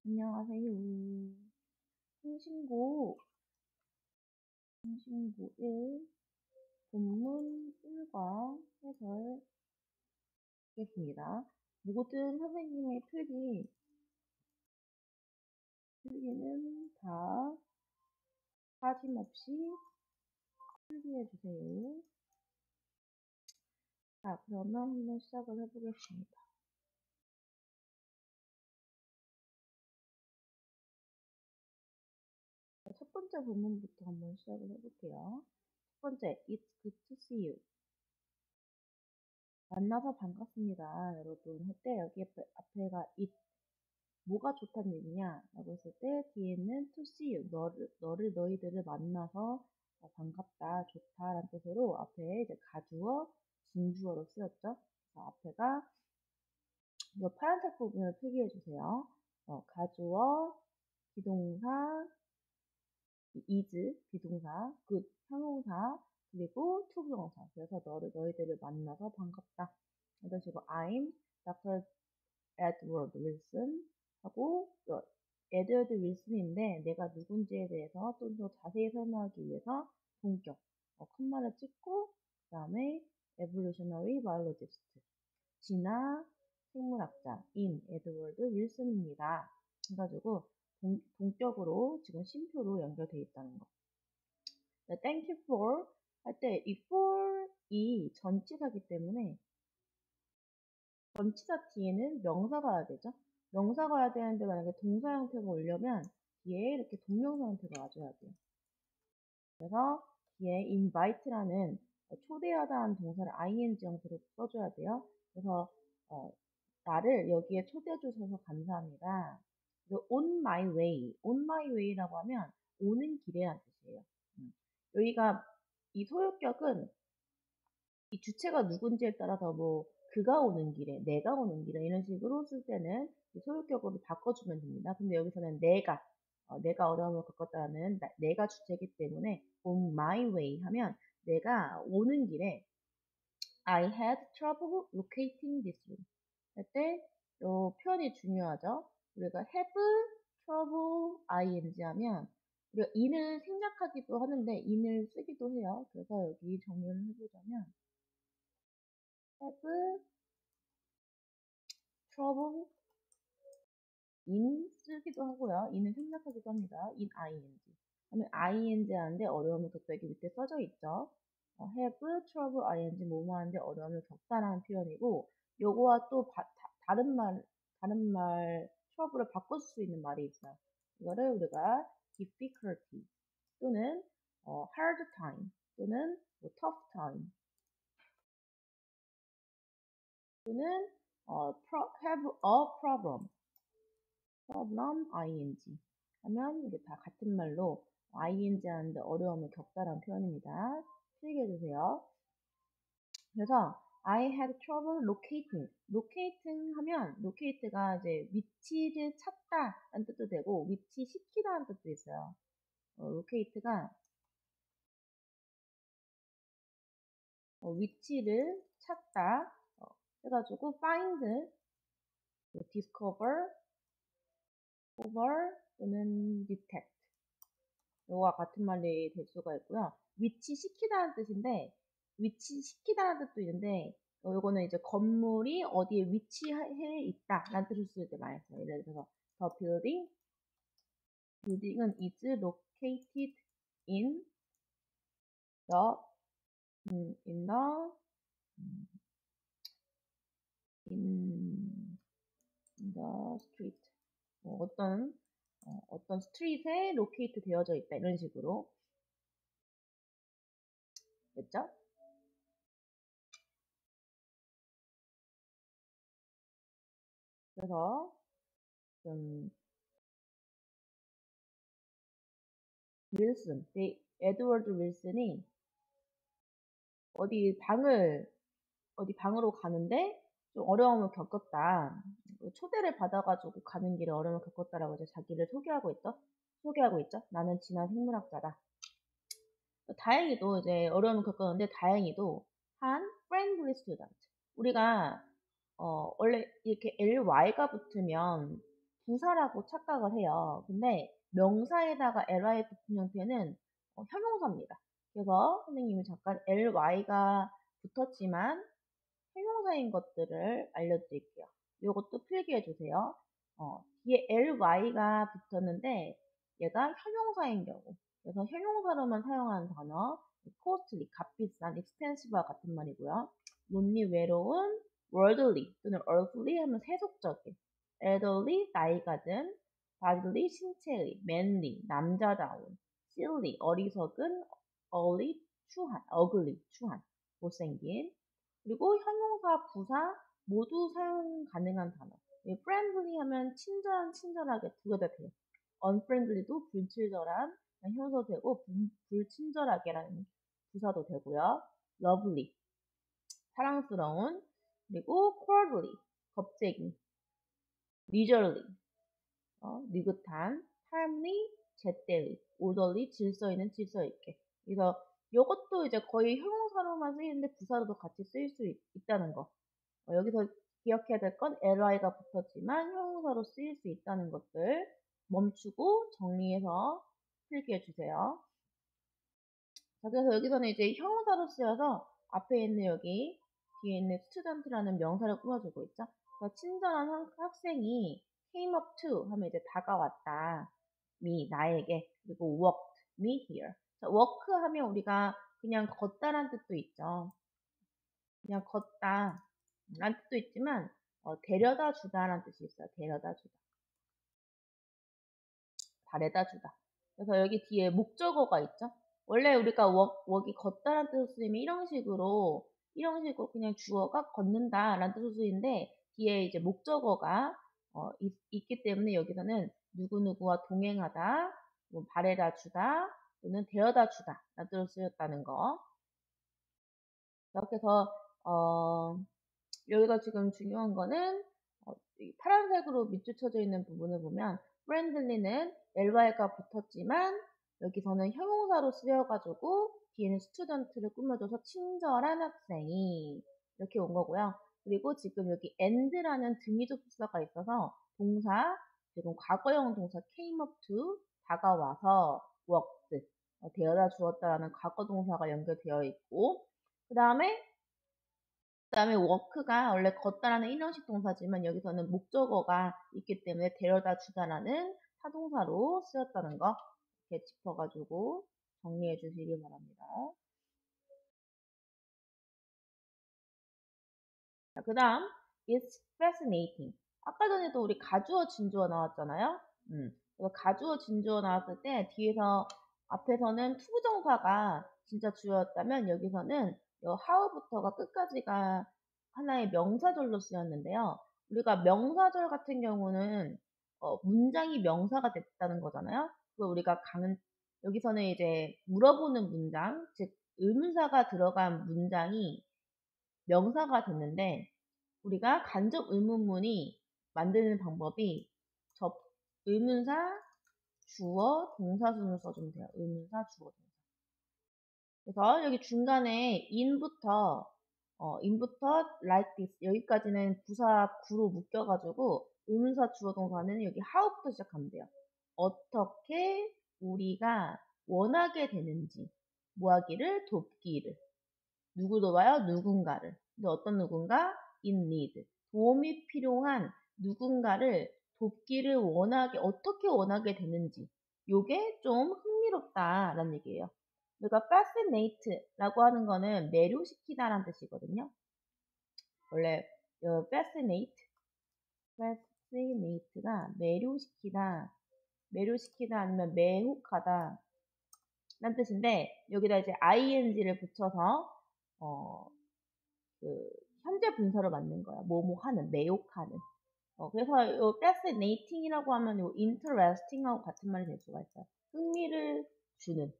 안녕하세요. 통신고 1 본문 1과 해설 하겠습니다. 모든 선생님의 필기는 다 빠짐없이 필기해주세요. 자, 그러면 한번 시작을 해보겠습니다. 첫 번째 본문부터 한번 시작을 해볼게요. 첫 번째, It's good to see you. 만나서 반갑습니다, 여러분. 할 때 여기 앞에가 it, 뭐가 좋다는 얘기냐? 라고 했을 때 뒤에는 to see you, 너희들을 만나서 반갑다, 좋다 라는 뜻으로 앞에 이제 가주어, 진주어로 쓰였죠. 그래서 앞에가 이 파란색 부분을 표기해 주세요. 가주어, 비동사, is, 비동사, good, 형용사, 그리고 to 부정사. 그래서 너희들을 만나서 반갑다. 이런 식으로 I'm Dr. Edward Wilson 하고 에드워드 윌슨인데 내가 누군지에 대해서 좀 더 자세히 설명하기 위해서 본격 컴마를 찍고 그 다음에 evolutionary biologist 진화 생물학자 인 에드워드 윌슨입니다. 해가지고 동격으로 지금 쉼표로 연결되어 있다는 거. thank you for 할 때 이 for이 전치사기 때문에 전치사 뒤에는 명사가 와야 되죠. 명사가 와야 되는데 만약에 동사 형태가 오려면 뒤에 이렇게 동명사 형태가 와줘야 돼요. 그래서 뒤에 invite라는 초대하다는 동사를 ing 형태로 써줘야 돼요. 그래서 나를 여기에 초대해 주셔서 감사합니다. 그리고 on my way라고 하면 오는 길에라는 뜻이에요. 여기가 이 소유격은 이 주체가 누군지에 따라서 뭐 그가 오는 길에, 내가 오는 길에 이런 식으로 쓸 때는 소유격으로 바꿔주면 됩니다. 근데 여기서는 내가 어려움을 겪었다는 내가 주체이기 때문에 on my way 하면 내가 오는 길에 I had trouble locating this room 할 때 이 표현이 중요하죠. 우리가 have trouble ing 하면 우리가 in을 생략하기도 하는데 in을 쓰기도 해요. 그래서 여기 정리를 해보자면 have trouble in 쓰기도 하고요. in을 생략하기도 합니다. in ing. 하면 ing 하는데 어려움을 겪다 여기 밑에 써져 있죠. have trouble ing 뭐뭐 하는데 어려움을 겪다라는 표현이고 요거와 또 다른 말 trouble을 바꿀 수 있는 말이 있어요. 이거를 우리가 difficulty 또는 hard time 또는 tough time 또는 have a problem ing 하면 이게 다 같은 말로 ing 하는데 어려움을 겪다라는 표현입니다. 필기해주세요. 그래서 I had trouble locating 하면 locate가 이제 위치를 찾다 라는 뜻도 되고 위치시키다라는 뜻도 있어요. locate가 위치를 찾다 해가지고 find, discover, over 또는 detect 이거와 같은 말이 될 수가 있고요. 위치시키다는 뜻인데 위치시키다는 뜻도 있는데 이거는 이제 건물이 어디에 위치해 있다 라는 뜻을 쓸 때 많이 써요. 예를 들어서 the building은 is located in the in the street 어떤 스트릿에 로케이트 되어져 있다 이런 식으로 됐죠? 그래서 에드워드 윌슨이 어디 방으로 가는데 좀 어려움을 겪었다. 초대를 받아가지고 가는 길에 어려움을 겪었다라고 이제 자기를 소개하고 있죠. 나는 진화 생물학자다. 다행히도 이제 어려움을 겪었는데 다행히도 한 friendly student. 우리가 원래 이렇게 ly가 붙으면 부사라고 착각을 해요. 근데 명사에다가 ly 붙은 형태는 형용사입니다. 그래서 선생님이 잠깐 ly가 붙었지만 형용사인 것들을 알려드릴게요. 이것도 필기해 주세요. 뒤에 ly가 붙었는데 얘가 형용사인 경우. 그래서 형용사로만 사용하는 단어, costly, 값비싼, expensive와 같은 말이고요. lonely, 외로운, worldly 또는 earthly 하면 세속적인, elderly, 나이가 든, bodily, 신체의, manly, 남자다운, silly, 어리석은, ugly, 추한, ugly, 추한, 못생긴, 그리고 형용사, 부사 모두 사용 가능한 단어. friendly 하면 친절한, 친절하게 두 개 다 돼요. unfriendly도 불친절한 형용사도 되고 불친절하게라는 부사도 되고요. lovely 사랑스러운, 그리고 courtly 겁쟁이, leisurely 느긋한, timely 제때의, orderly 질서 있는, 질서 있게. 그래서 이것도 이제 거의 형용사로만 쓰이는데 부사로도 같이 쓰일 수 있다는 거. 여기서 기억해야 될 건 ly가 붙었지만 형용사로 쓰일 수 있다는 것들 멈추고 정리해서 필기해 주세요. 자, 그래서 여기서는 이제 형용사로 쓰여서 앞에 있는 여기 뒤에 있는 student라는 명사를 꾸며주고 있죠. 그래서 친절한 학생이 came up to 하면 이제 다가왔다. me 나에게, 그리고 walked me here. 자, walk 하면 우리가 그냥 걷다란 뜻도 있죠. 그냥 걷다 란 뜻도 있지만 데려다 주다라는 뜻이 있어요. 데려다 주다. 바래다 주다. 그래서 여기 뒤에 목적어가 있죠. 원래 우리가 walk이 걷다라는 뜻으로 쓰이면 이런 식으로 그냥 주어가 걷는다라는 뜻으로 쓰이는데 뒤에 이제 목적어가 있기 때문에 여기서는 누구누구와 동행하다, 뭐 바래다 주다, 또는 데려다 주다 라는 뜻으로 쓰였다는 거. 이렇게 해서 여기가 지금 중요한 거는 파란색으로 밑줄 쳐져 있는 부분을 보면 friendly는 ly가 붙었지만 여기서는 형용사로 쓰여가지고 뒤에는 student를 꾸며줘서 친절한 학생이 이렇게 온 거고요. 그리고 지금 여기 and라는 등위접속사가 있어서 동사, 지금 과거형 동사 came up to 다가와서 walked 데려다 주었다라는 과거 동사가 연결되어 있고 그 다음에 work가 원래 걷다라는 일형식 동사지만 여기서는 목적어가 있기 때문에 데려다 주다라는 타동사로 쓰였다는 거 이렇게 짚어가지고 정리해 주시기 바랍니다. 그 다음 It's fascinating. 아까 전에도 우리 가주어 진주어 나왔잖아요. 그래서 가주어 진주어 나왔을 때 뒤에서 앞에서는 투부정사가 진짜 주어였다면 여기서는 how부터가 끝까지가 하나의 명사절로 쓰였는데요. 우리가 명사절 같은 경우는 문장이 명사가 됐다는 거잖아요. 그래서 우리가 여기서는 이제 물어보는 문장, 즉 의문사가 들어간 문장이 명사가 됐는데 우리가 간접 의문문이 만드는 방법이 의문사, 주어, 동사순을 써주면 돼요. 의문사, 주어, 동사. 그래서 여기 중간에 in부터 like this 여기까지는 부사 구로 묶여가지고 의문사, 주어, 동사는 여기 how부터 시작하면 돼요. 어떻게 우리가 원하게 되는지 뭐하기를 돕기를 누구 도와요? 누군가를. 근데 어떤 누군가? in need. 도움이 필요한 누군가를 돕기를 어떻게 원하게 되는지. 요게 좀 흥미롭다라는 얘기예요. 그러니까 fascinate라고 하는 거는 매료시키다라는 뜻이거든요. 원래 fascinate가 매료시키다 아니면 매혹하다 라는 뜻인데 여기다 이제 ing를 붙여서 현재 분사로 만든 거야. 뭐뭐 하는, 매혹하는. 그래서 요 fascinating이라고 하면 요 interesting하고 같은 말이 될 수가 있어요. 흥미를 주는.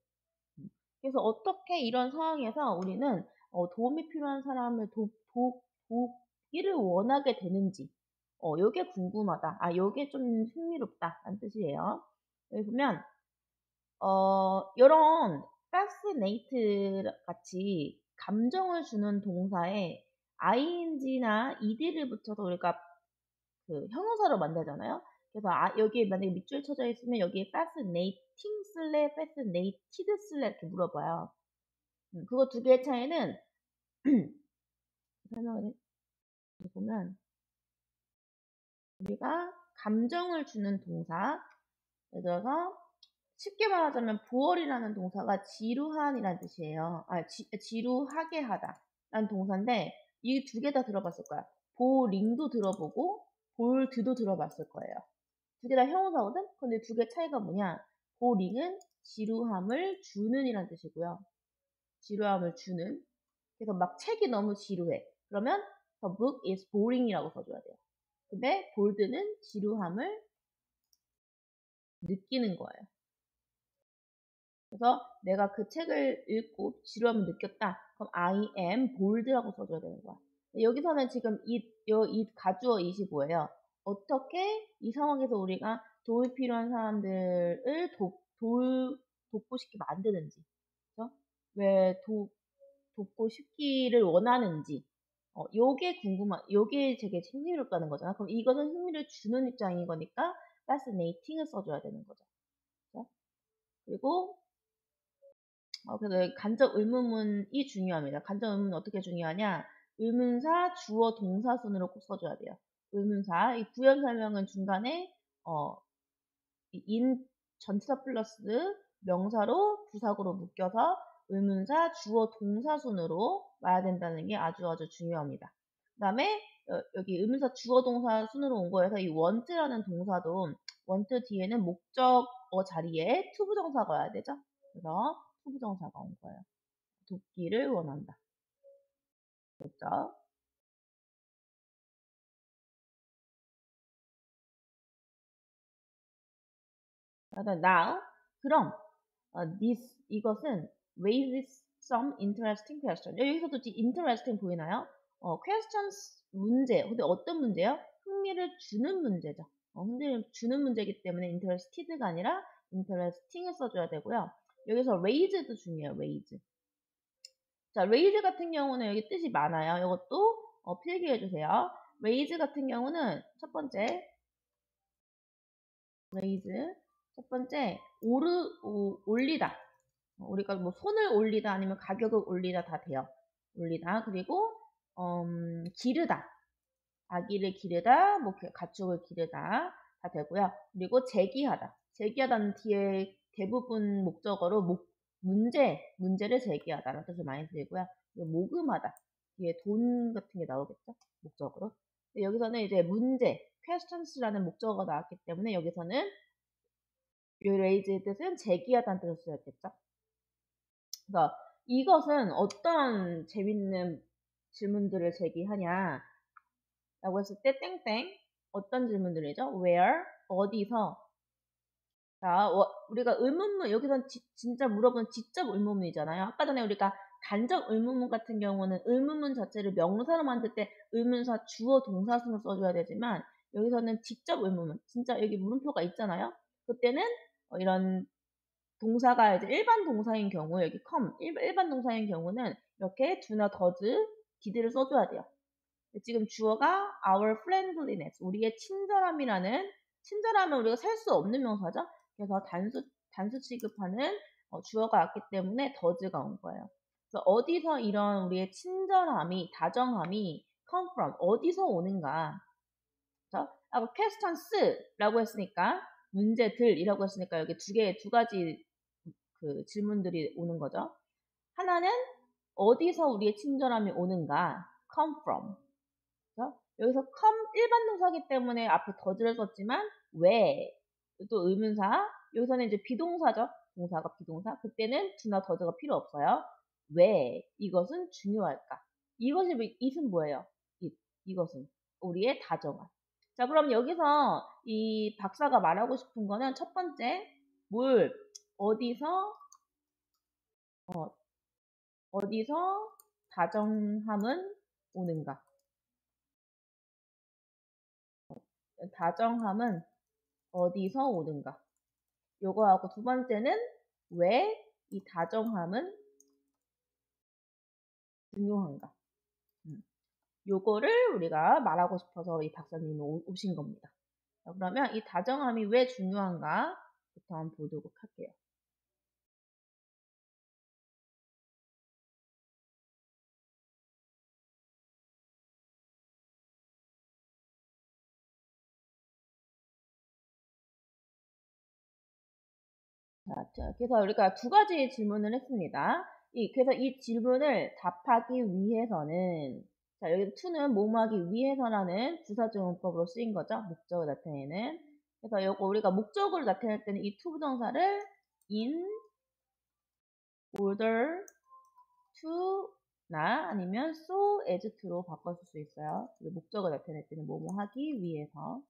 그래서 어떻게 이런 상황에서 우리는 도움이 필요한 사람을 돕기를 원하게 되는지 요게 궁금하다. 요게 좀 흥미롭다라는 뜻이에요. 여기 보면 이런 fascinate 같이 감정을 주는 동사에 ing나 ed를 붙여서 우리가 그 형용사로 만들잖아요. 그래서 여기에 만약에 밑줄 쳐져 있으면 여기에 fascinating 쓸래, fascinated 쓸래 이렇게 물어봐요. 그거 두 개의 차이는 설명을 해보면 우리가 감정을 주는 동사, 예를 들어서 쉽게 말하자면 보얼이라는 동사가 지루한이라는 뜻이에요. 지루하게 하다 라는 동사인데 이 두 개 다 들어봤을 거야. 보링도 들어보고 볼드도 들어봤을 거예요. 두 개 다 형용사거든? 근데 두 개 차이가 뭐냐? 보링은 지루함을 주는 이란 뜻이고요. 지루함을 주는. 그래서 막 책이 너무 지루해. 그러면 the book is boring이라고 써줘야 돼요. 근데 볼드는 지루함을 느끼는 거예요. 그래서 내가 그 책을 읽고 지루함을 느꼈다. 그럼 I am bored라고 써줘야 되는 거야. 여기서는 지금 이 가주어 it이 뭐예요? 어떻게 이 상황에서 우리가 도움이 필요한 사람들을 돕고 싶게 만드는지, 그죠? 왜 돕고 싶기를 원하는지, 요게 되게 흥미롭다는 거잖아. 그럼 이것은 흥미를 주는 입장인 거니까 fascinating을 써줘야 되는 거죠. 그죠? 그리고 그래서 간접 의문문이 중요합니다. 간접 의문은 어떻게 중요하냐? 의문사, 주어, 동사 순으로 꼭 써줘야 돼요. 의문사, 이 부연 설명은 중간에 인 전치사 플러스 명사로 부사구로 묶여서 의문사, 주어, 동사 순으로 와야 된다는 게 아주 중요합니다. 그 다음에 여기 의문사, 주어, 동사 순으로 온 거여서 이 want라는 동사도 want 뒤에는 목적어 자리에 투부정사가 와야 되죠. 그래서 투부정사가 온 거예요. 돕기를 원한다. 됐죠? now, 그럼 이것은 raises some interesting question. 여기서도 interesting 보이나요? questions 문제. 근데 어떤 문제요? 흥미를 주는 문제죠. 흥미를 주는 문제이기 때문에 interested가 아니라 interesting을 써줘야 되고요. 여기서 raise도 중요해요. raise. 자, raise 같은 경우는 여기 뜻이 많아요. 이것도 필기해 주세요. raise 같은 경우는 첫 번째 raise 첫 번째 올리다. 우리가 뭐 손을 올리다 아니면 가격을 올리다 다 돼요. 올리다. 그리고 기르다. 아기를 기르다, 뭐 가축을 기르다 다 되고요. 그리고 제기하다. 제기하다는 뒤에 대부분 목적어로 문제를 제기하다라는 뜻을 많이 쓰이고요. 그리고 모금하다. 뒤에 돈 같은 게 나오겠죠? 목적으로. 여기서는 이제 문제, questions라는 목적어가 나왔기 때문에 여기서는 raise의 뜻은 제기하다는 뜻을 쓰였겠죠? 그래서 이것은 어떤 재밌는 질문들을 제기하냐 라고 했을 때 땡땡 어떤 질문들이죠? where 어디서 자 우리가 의문문 여기선 진짜 물어보는 직접 의문문이잖아요. 아까 전에 우리가 간접 의문문 같은 경우는 의문문 자체를 명사로 만들 때 의문사 주어 동사순을 써줘야 되지만 여기서는 직접 의문문 진짜 여기 물음표가 있잖아요. 그때는 이런 동사가 이제 일반 동사인 경우 여기 come 일반 동사인 경우는 이렇게 do나 does, did를 써줘야 돼요. 지금 주어가 our friendliness 우리의 친절함은 우리가 셀 수 없는 명사죠. 그래서 단수 취급하는 주어가 왔기 때문에 does가 온 거예요. 그래서 어디서 이런 우리의 친절함이 다정함이 come from 어디서 오는가? 그래서 questions라고 했으니까 문제들이라고 했으니까 여기 두 가지 그 질문들이 오는 거죠. 하나는 어디서 우리의 친절함이 오는가? come from. 그렇죠? 여기서 come 일반 동사기 때문에 앞에 does를 썼지만 왜? 또 의문사. 여기서는 이제 비동사죠. 동사가 비동사. 그때는 do나 does가 필요 없어요. 왜 이것은 중요할까? it은 뭐예요? 이것은 우리의 다정함. 자, 그럼 여기서 이 박사가 말하고 싶은 거는 첫 번째 어디서 다정함은 오는가? 다정함은 어디서 오는가? 요거하고 두 번째는 왜 이 다정함은 중요한가? 요거를 우리가 말하고 싶어서 이 박사님이 오신 겁니다. 자, 그러면 이 다정함이 왜 중요한가부터 한번 보도록 할게요. 자, 그래서 우리가 두 가지 질문을 했습니다. 그래서 이 질문을 답하기 위해서는, 자, 여기 to는 뭐뭐 하기 위해서라는 부사적 문법으로 쓰인 거죠. 목적을 나타내는. 그래서 요거 우리가 목적으로 나타낼 때는 이 to 부정사를 in order to나 아니면 so as to로 바꿔 쓸 수 있어요. 목적을 나타낼 때는 뭐뭐 하기 위해서.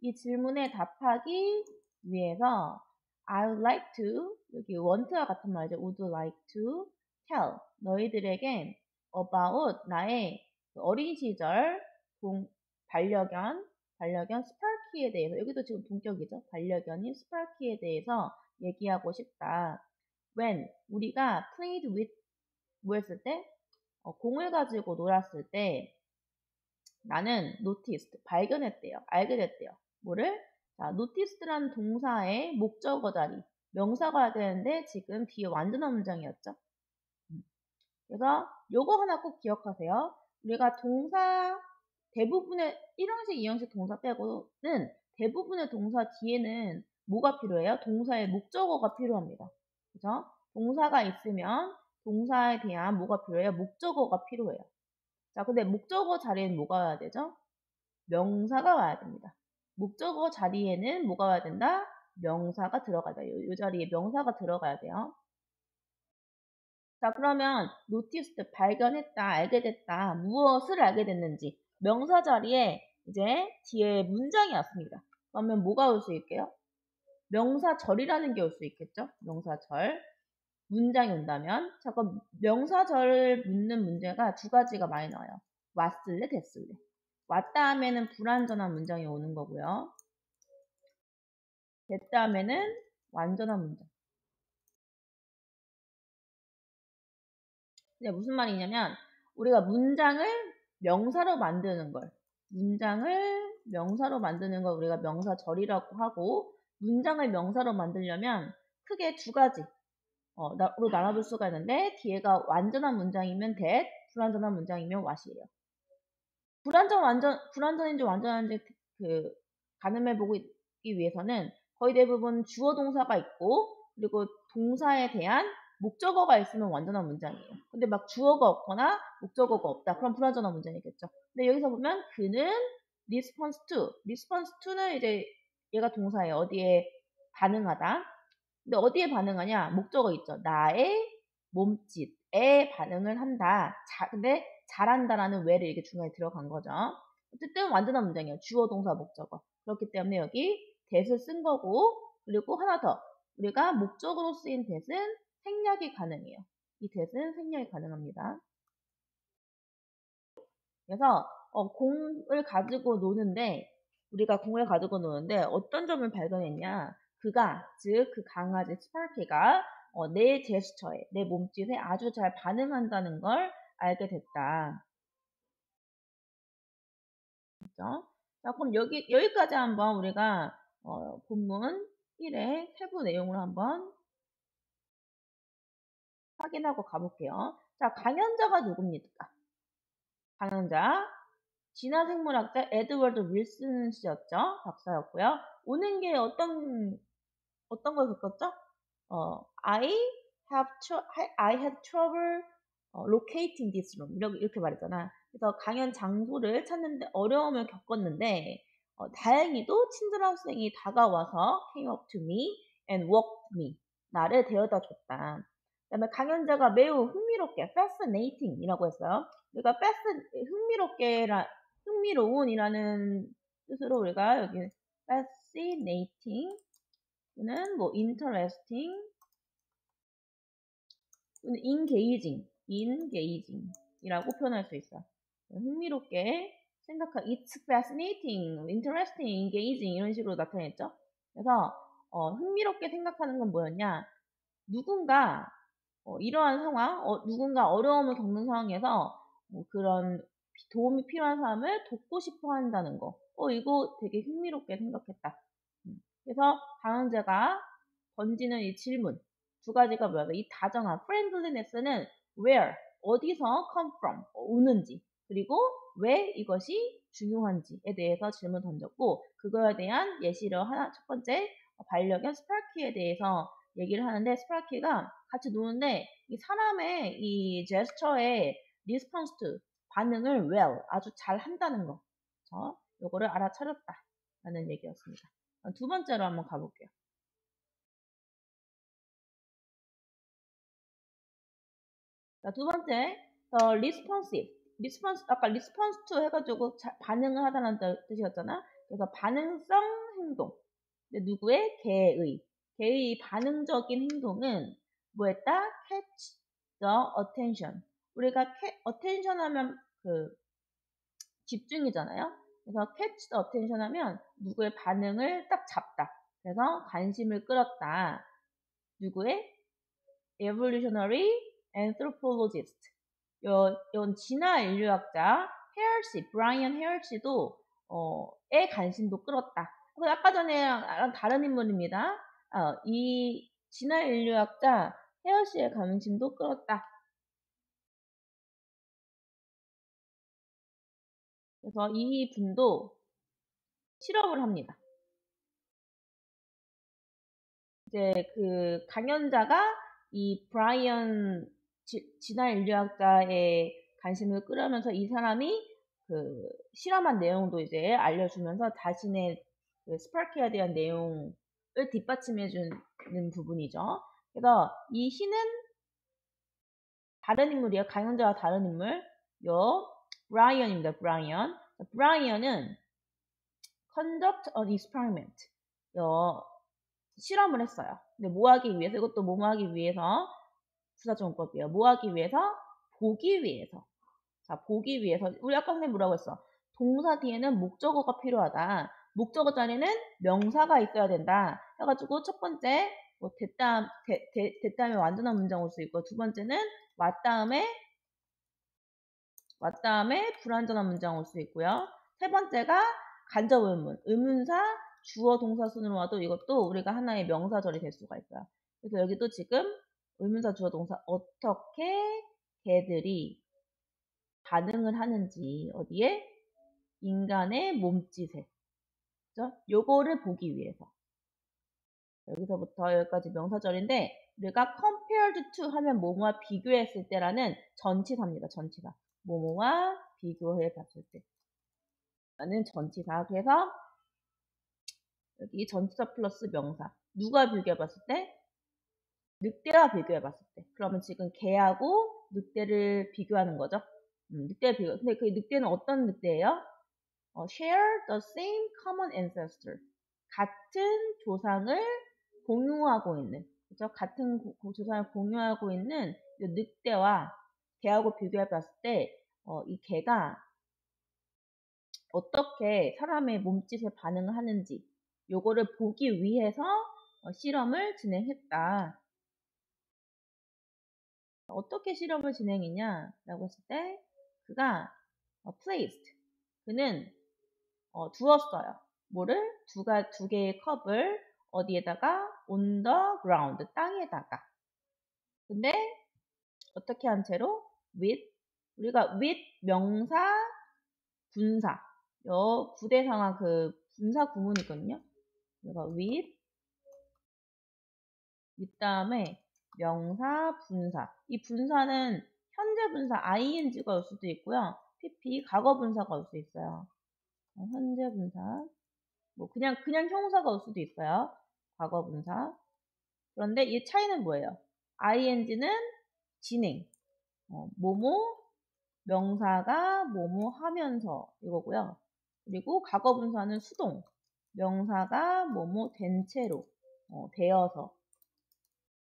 이 질문에 답하기 위해서 I would like to, 여기 want와 같은 말이죠. would like to tell 너희들에게 about 나의 어린 시절 반려견 스파키에 대해서, 여기도 지금 동격이죠. 반려견인 스파키에 대해서 얘기하고 싶다. When 우리가 played with 뭐 했을 때? 공을 가지고 놀았을 때 나는 noticed, 발견했대요. 알게 됐대요. 뭐를? 자, noticed라는 동사의 목적어 자리, 명사가 와야 되는데 지금 뒤에 완전한 문장이었죠. 그래서 요거 하나 꼭 기억하세요. 우리가 동사 대부분의 1형식, 2형식 동사 빼고는 대부분의 동사 뒤에는 뭐가 필요해요? 동사의 목적어가 필요합니다. 그죠? 동사가 있으면 동사에 대한 뭐가 필요해요? 목적어가 필요해요. 자, 근데 목적어 자리에는 뭐가 와야 되죠? 명사가 와야 됩니다. 목적어 자리에는 뭐가 와야 된다? 명사가 들어가야 돼요. 이 자리에 명사가 들어가야 돼요. 자, 그러면 noticed, 발견했다, 알게 됐다, 무엇을 알게 됐는지 명사 자리에 이제 뒤에 문장이 왔습니다. 그러면 뭐가 올 수 있게요? 명사절이라는 게 올 수 있겠죠? 명사절. 문장이 온다면, 자, 그럼 명사절 묻는 문제가 두 가지가 많이 나와요. 왔을래, 됐을래. 왔다 하면은 불완전한 문장이 오는 거고요. 됐다 하면은 완전한 문장. 근데 무슨 말이냐면 우리가 문장을 명사로 만드는 걸 우리가 명사절이라고 하고, 문장을 명사로 만들려면 크게 두 가지로 나눠볼 수가 있는데, 뒤에가 완전한 문장이면 that, 불완전한 문장이면 what이에요. 불완전인지 완전한지 가늠해보기 위해서는 거의 대부분 주어 동사가 있고, 그리고 동사에 대한 목적어가 있으면 완전한 문장이에요. 근데 막 주어가 없거나 목적어가 없다. 그럼 불완전한 문장이겠죠. 근데 여기서 보면 그는 response to는 이제 얘가 동사예요. 어디에 반응하다. 근데 어디에 반응하냐? 목적어 있죠. 나의 몸짓에 반응을 한다. 근데 잘한다라는 where를 이렇게 중간에 들어간 거죠. 어쨌든 완전한 문장이에요. 주어, 동사, 목적어. 그렇기 때문에 여기 that을 쓴 거고, 그리고 하나 더. 우리가 목적으로 쓰인 that은 생략이 가능해요. 이 that은 생략이 가능합니다. 그래서 공을 가지고 노는데, 우리가 공을 가지고 노는데 어떤 점을 발견했냐? 그가, 즉 그 강아지 스파키가 내 제스처에, 내 몸짓에 아주 잘 반응한다는 걸 알게 됐다. 그죠? 자, 그럼 여기까지 한번 우리가 본문 1의 세부 내용을 한번 확인하고 가볼게요. 자, 강연자가 누굽니까? 강연자, 진화생물학자 에드워드 윌슨 씨였죠. 박사였고요. 오는 게 어떤 걸 겪었죠? I I had trouble locating this room. 이렇게 말했잖아. 그래서 강연 장소를 찾는데 어려움을 겪었는데, 다행히도 친절 학생이 다가와서 came up to me and walked me. 나를 데려다 줬다. 그다음에 강연자가 매우 흥미롭게 fascinating이라고 했어요. 우리가 흥미로운이라는 뜻으로 우리가 여기 fascinating 또는 뭐 interesting 또는 engaging이라고 표현할 수 있어요. 흥미롭게 it's fascinating, interesting, engaging 이런 식으로 나타냈죠. 그래서 흥미롭게 생각하는 건 뭐였냐? 누군가 이러한 상황, 누군가 어려움을 겪는 상황에서 그런 도움이 필요한 사람을 돕고 싶어 한다는 거. 이거 되게 흥미롭게 생각했다. 그래서 다은제가 던지는 이 질문 두 가지가 뭐야? 이 다정한 friendliness는 where, 어디서 come from, 오는지, 그리고 왜 이것이 중요한지에 대해서 질문 던졌고, 그거에 대한 예시로 첫 번째 반려견 스파키에 대해서 얘기를 하는데, 스파키가 같이 노는데 이 사람의 이 제스처에 리스폰스 투, 반응을 well, 아주 잘 한다는 거. 요거를 알아차렸다 라는 얘기였습니다. 두 번째로 한번 가볼게요. 자, 두 번째, responsive. 아까 response to 해가지고 반응을 하다는 뜻이었잖아. 그래서 반응성 행동. 누구의? 개의 반응적인 행동은 뭐였다? catch the attention. 우리가 attention 하면 집중이잖아요. 그래서 catch the attention 하면 누구의 반응을 딱 잡다. 그래서 관심을 끌었다. 누구의? evolutionary anthropologist. 이건 진화 인류학자 브라이언 헤얼시도 의 관심도 끌었다. 아까 전에 다른 인물입니다. 이 진화 인류학자 헤얼시의 관심도 끌었다. 그래서 이 분도 실험을 합니다. 이제 그 강연자가 이 브라이언 진화 인류학자의 관심을 끌으면서 이 사람이 그 실험한 내용도 이제 알려주면서 자신의 그 스파키에 대한 내용을 뒷받침해주는 부분이죠. 그래서 이 희는 다른 인물이에요. 강연자와 다른 인물. 브라이언입니다. 브라이언은 conduct an experiment. 실험을 했어요. 근데 뭐 하기 위해서? 이것도 뭐 하기 위해서? 부사정법이에요. 뭐 하기 위해서? 보기 위해서. 자, 보기 위해서. 우리 아까 선생님 뭐라고 했어? 동사 뒤에는 목적어가 필요하다. 목적어 자리는 명사가 있어야 된다. 해가지고 첫 번째 뭐 됐다음에 완전한 문장 올 수 있고, 두 번째는 왔다음에 불완전한 문장 올 수 있고요. 세 번째가 간접 의문, 의문사 주어 동사 순으로 와도 이것도 우리가 하나의 명사절이 될 수가 있어요. 그래서 여기도 지금 의문사 주어 동사 어떻게 개들이 반응을 하는지 어디에? 인간의 몸짓에. 그죠? 요거를 보기 위해서. 여기서부터 여기까지 명사절인데 우리가 compared to 하면 뭐뭐와 비교했을 때라는 전치사입니다. 전치사. 뭐뭐와 비교해 봤을 때 라는 전치사. 그래서 여기 전치사 플러스 명사. 누가 비교해 봤을 때? 늑대와 비교해 봤을 때. 그러면 지금 개하고 늑대를 비교하는 거죠. 늑대 비교. 근데 그 늑대는 어떤 늑대예요? share the same common ancestor. 같은 조상을 공유하고 있는, 그죠? 같은 조상을 공유하고 있는 이 늑대와 개하고 비교해 봤을 때, 이 개가 어떻게 사람의 몸짓에 반응을 하는지, 요거를 보기 위해서 실험을 진행했다. 어떻게 실험을 진행했냐라고 했을 때, 그가 placed. 그는 두었어요. 뭐를? 두 개의 컵을 어디에다가? on the ground, 땅에다가. 근데 어떻게 한 채로? with. 우리가 with 명사, 분사. 부대상화 그 분사 구문이 있거든요. 그래서 with 다음에 명사, 분사. 이 분사는 현재 분사 ing가 올 수도 있고요. pp, 과거 분사가 올 수 있어요. 현재 분사. 뭐 그냥 형사가 올 수도 있어요. 과거 분사. 그런데 이 차이는 뭐예요? ing는 진행. 뭐뭐 명사가 뭐뭐 하면서 이거고요. 그리고 과거 분사는 수동. 명사가 뭐뭐 된 채로 되어서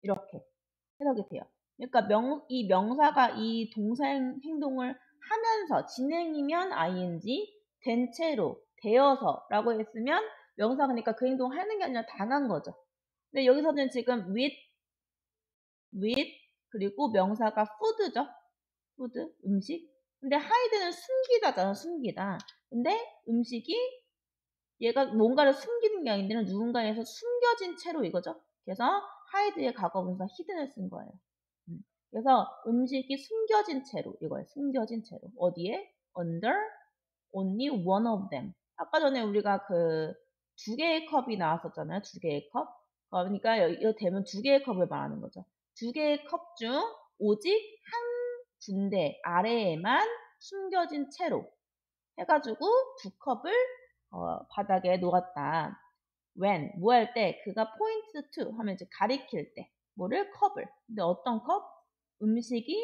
이렇게 해석이 돼요. 그러니까 이 명사가 이 동사 행동을 하면서 진행이면 ing, 된 채로 되어서라고 했으면 명사가 그러니까 그 행동을 하는 게 아니라 당한 거죠. 근데 여기서는 지금 with 그리고 명사가 food죠. food 음식. 근데 hide는 숨기다잖아, 숨기다. 근데 음식이 얘가 뭔가를 숨기는 게 아닌데 누군가에서 숨겨진 채로 이거죠. 그래서 hide의 과거분사 hidden을 쓴 거예요. 그래서 음식이 숨겨진 채로 이거예요. 숨겨진 채로. 어디에? Under only one of them. 아까 전에 우리가 그 두 개의 컵이 나왔었잖아요. 두 개의 컵. 그러니까 이거 되면 두 개의 컵을 말하는 거죠. 두 개의 컵 중 오직 한 군데 아래에만 숨겨진 채로 해가지고 두 컵을 바닥에 놓았다. when 뭐 할 때 그가 point to 하면 이제 가리킬 때 뭐를 컵을. 근데 어떤 컵? 음식이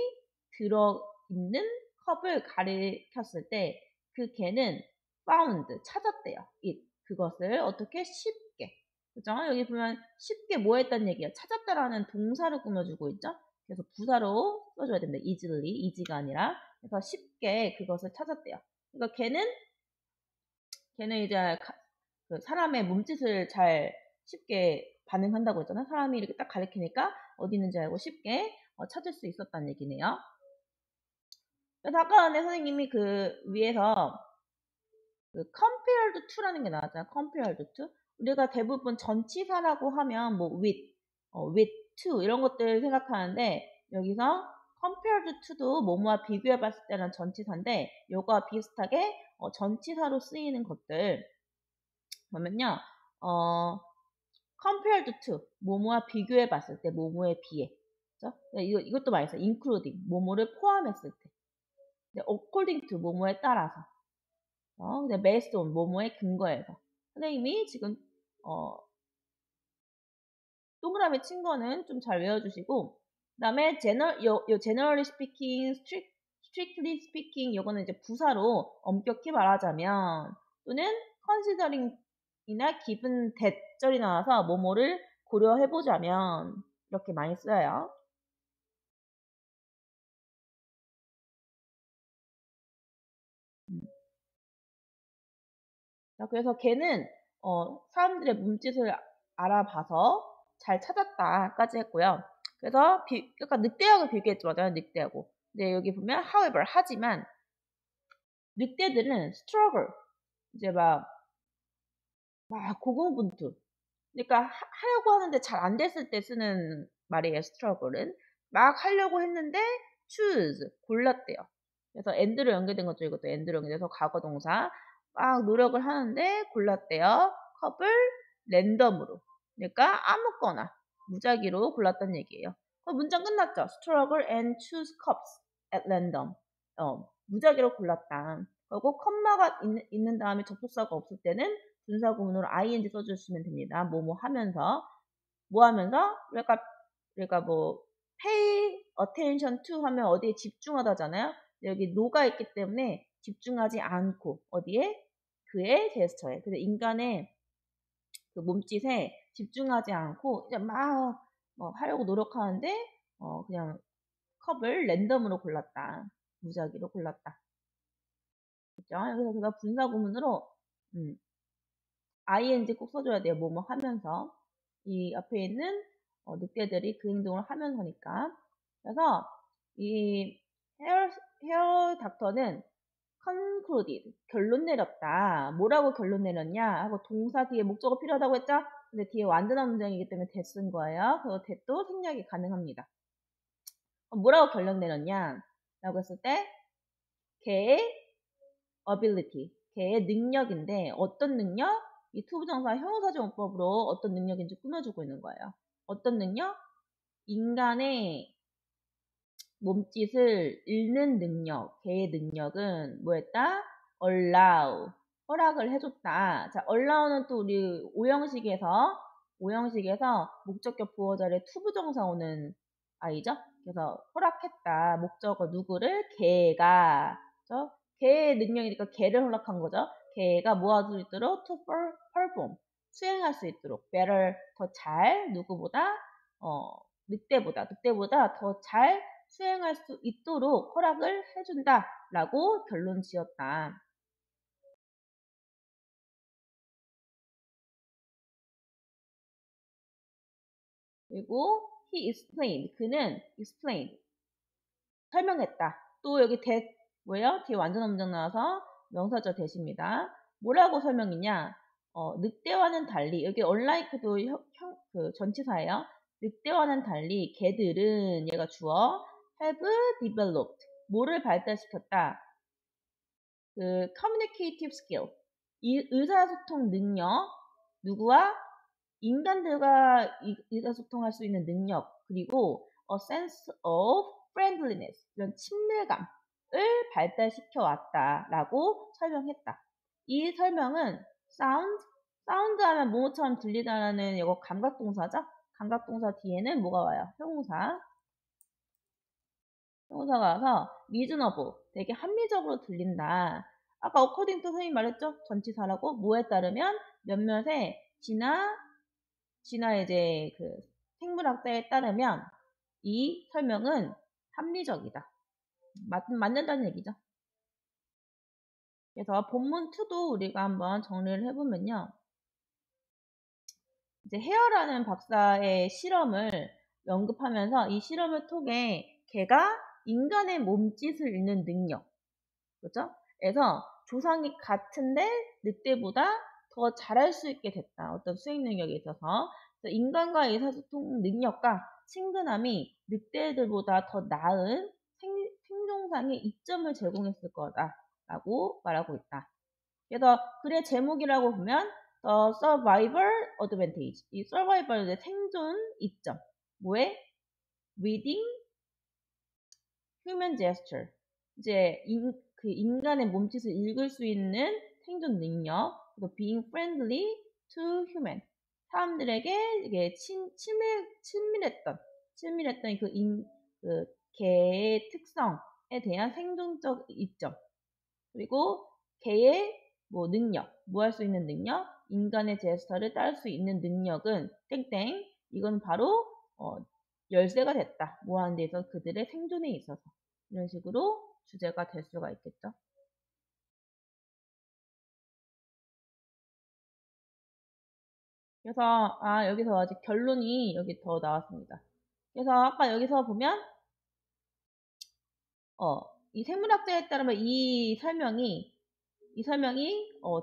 들어있는 컵을 가리켰을 때 그 개는 found 찾았대요. it 그것을 어떻게 쉽게. 그죠? 여기 보면 쉽게 뭐 했다는 얘기야. 찾았다라는 동사를 꾸며주고 있죠. 그래서 부사로 써줘야 됩니다. easily, easy가 아니라. 그래서 쉽게 그것을 찾았대요. 그러니까 걔는 이제 그 사람의 몸짓을 잘 쉽게 반응한다고 했잖아. 사람이 이렇게 딱 가리키니까 어디 있는지 알고 쉽게 찾을 수 있었다는 얘기네요. 그래서 아까 전에 선생님이 그 위에서 그 compared to라는 게 나왔잖아. compared to. 우리가 대부분 전치사라고 하면 뭐 with to 이런 것들 생각하는데 여기서 compared to도 뭐뭐와 비교해 봤을 때는 전치사인데 요거와 비슷하게 전치사로 쓰이는 것들 보면요. compared to 뭐뭐와 비교해 봤을 때 뭐뭐에 비해. 그죠? 이것도 많이 써요. including 뭐뭐를 포함했을 때. according to 뭐뭐에 따라서. 근데 based on 뭐뭐에 근거해서. 선생님이 지금 동그라미 친 거는 좀 잘 외워주시고 그다음에 generally speaking, strictly speaking 요거는 이제 부사로 엄격히 말하자면 또는 considering이나 given that절이 나와서 뭐뭐를 고려해보자면 이렇게 많이 써요. 자, 그래서 걔는 사람들의 몸짓을 알아봐서 잘 찾았다까지 했고요. 그래서 약간 늑대하고 비교했죠. 맞아요. 늑대하고. 근데 여기 보면 however 하지만 늑대들은 struggle 이제 막 고군분투 그러니까 하려고 하는데 잘 안 됐을 때 쓰는 말이에요. struggle은 막 하려고 했는데 choose 골랐대요. 그래서 and로 연결된 거죠. 이것도 and로 연결돼서 과거동사 막 노력을 하는데 골랐대요. 컵을 랜덤으로 그러니까 아무거나 무작위로 골랐다는 얘기예요. 문장 끝났죠. struggle and choose cups at random. 무작위로 골랐다. 그리고 컴마가 있는 다음에 접속사가 없을 때는 분사구문으로 ing 써주시면 됩니다. 뭐뭐 하면서 뭐 하면서 그러니까 뭐 pay attention to 하면 어디에 집중하다잖아요. 여기 no가 있기 때문에 집중하지 않고 어디에 그의 제스처에. 그래서 인간의 그 몸짓에 집중하지 않고 이제 막 하려고 노력하는데 그냥 컵을 랜덤으로 골랐다. 무작위로 골랐다. 그죠? 그래서 분사구문으로 ing 꼭 써줘야 돼요. 뭐뭐 하면서. 이 앞에 있는 늑대들이 그 행동을 하면서니까. 그래서 이 헤어 닥터는 concluded, 결론 내렸다. 뭐라고 결론 내렸냐? 하고 동사 뒤에 목적어 필요하다고 했죠? 근데 뒤에 완전한 문장이기 때문에 that 쓴 거예요. 그래서 that도 생략이 가능합니다. 뭐라고 결론 내렸냐? 라고 했을 때 걔의 ability, 걔의 능력인데 어떤 능력? 이 투부정사 형용사정법으로 어떤 능력인지 꾸며주고 있는 거예요. 어떤 능력? 인간의 몸짓을 읽는 능력, 걔의 능력은 뭐였다? allow, 허락을 해줬다. 자, allow는 또 우리 오형식에서 목적격 부호절에 투부정사 오는 아이죠? 그래서 허락했다. 목적어 누구를? 걔가. 그죠? 걔의 능력이니까 걔를 허락한 거죠. 걔가 뭐 할 수 있도록 to perform, 수행할 수 있도록 better, 더 잘, 누구보다? 늑대보다 더 잘 수행할 수 있도록 허락을 해준다 라고 결론 지었다. 그리고 he explained, 그는 explained, 설명했다. 또 여기 that 뭐예요? 뒤에 완전한 문장 나와서 명사절 대시입니다. 뭐라고 설명이냐? 늑대와는 달리, 여기 unlike도 그 전치사예요. 늑대와는 달리 개들은, 얘가 주어, have developed, 뭐를 발달시켰다? 그 communicative skill, 이 의사소통 능력, 누구와? 인간들과 의사소통할 수 있는 능력, 그리고 a sense of friendliness, 이런 친밀감을 발달시켜 왔다라고 설명했다. 이 설명은 sound 하면 뭐뭐처럼 들리다라는 이거 감각동사죠? 감각동사 뒤에는 뭐가 와요? 형용사가 와서 reasonable, 되게 합리적으로 들린다. 아까 according to 선생님이 말했죠? 전치사라고. 뭐에 따르면 몇몇의 진화 이제 그 생물학자에 따르면 이 설명은 합리적이다. 맞는다는 얘기죠. 그래서 본문 2도 우리가 한번 정리를 해보면요. 이제 헤어라는 박사의 실험을 언급하면서 이 실험을 통해 개가 인간의 몸짓을 읽는 능력, 그렇죠? 그래서 조상이 같은데 늑대보다 더 잘할 수 있게 됐다. 어떤 수행 능력에 있어서. 인간과 의사소통 능력과 친근함이 늑대들보다 더 나은 생존상의 이점을 제공했을 거다라고 말하고 있다. 그래서 글의 제목이라고 보면 The Survivor Advantage, 이 Survivor의 생존 이점, 뭐에? Reading Human Gesture, 이제 그 인간의 몸짓을 읽을 수 있는 생존 능력, 그리고 being friendly to human, 사람들에게 이게 친밀했던 그 개의 특성에 대한 생존적 이점, 그리고 개의 뭐 능력, 뭐 할 수 있는 능력, 인간의 제스처를 따를 수 있는 능력은 땡땡, 이건 바로 열쇠가 됐다. 뭐 하는 데 있어서 그들의 생존에 있어서. 이런 식으로 주제가 될 수가 있겠죠. 그래서 여기서 아직 결론이 여기 더 나왔습니다. 그래서 아까 여기서 보면 이 생물학자에 따르면 이 설명이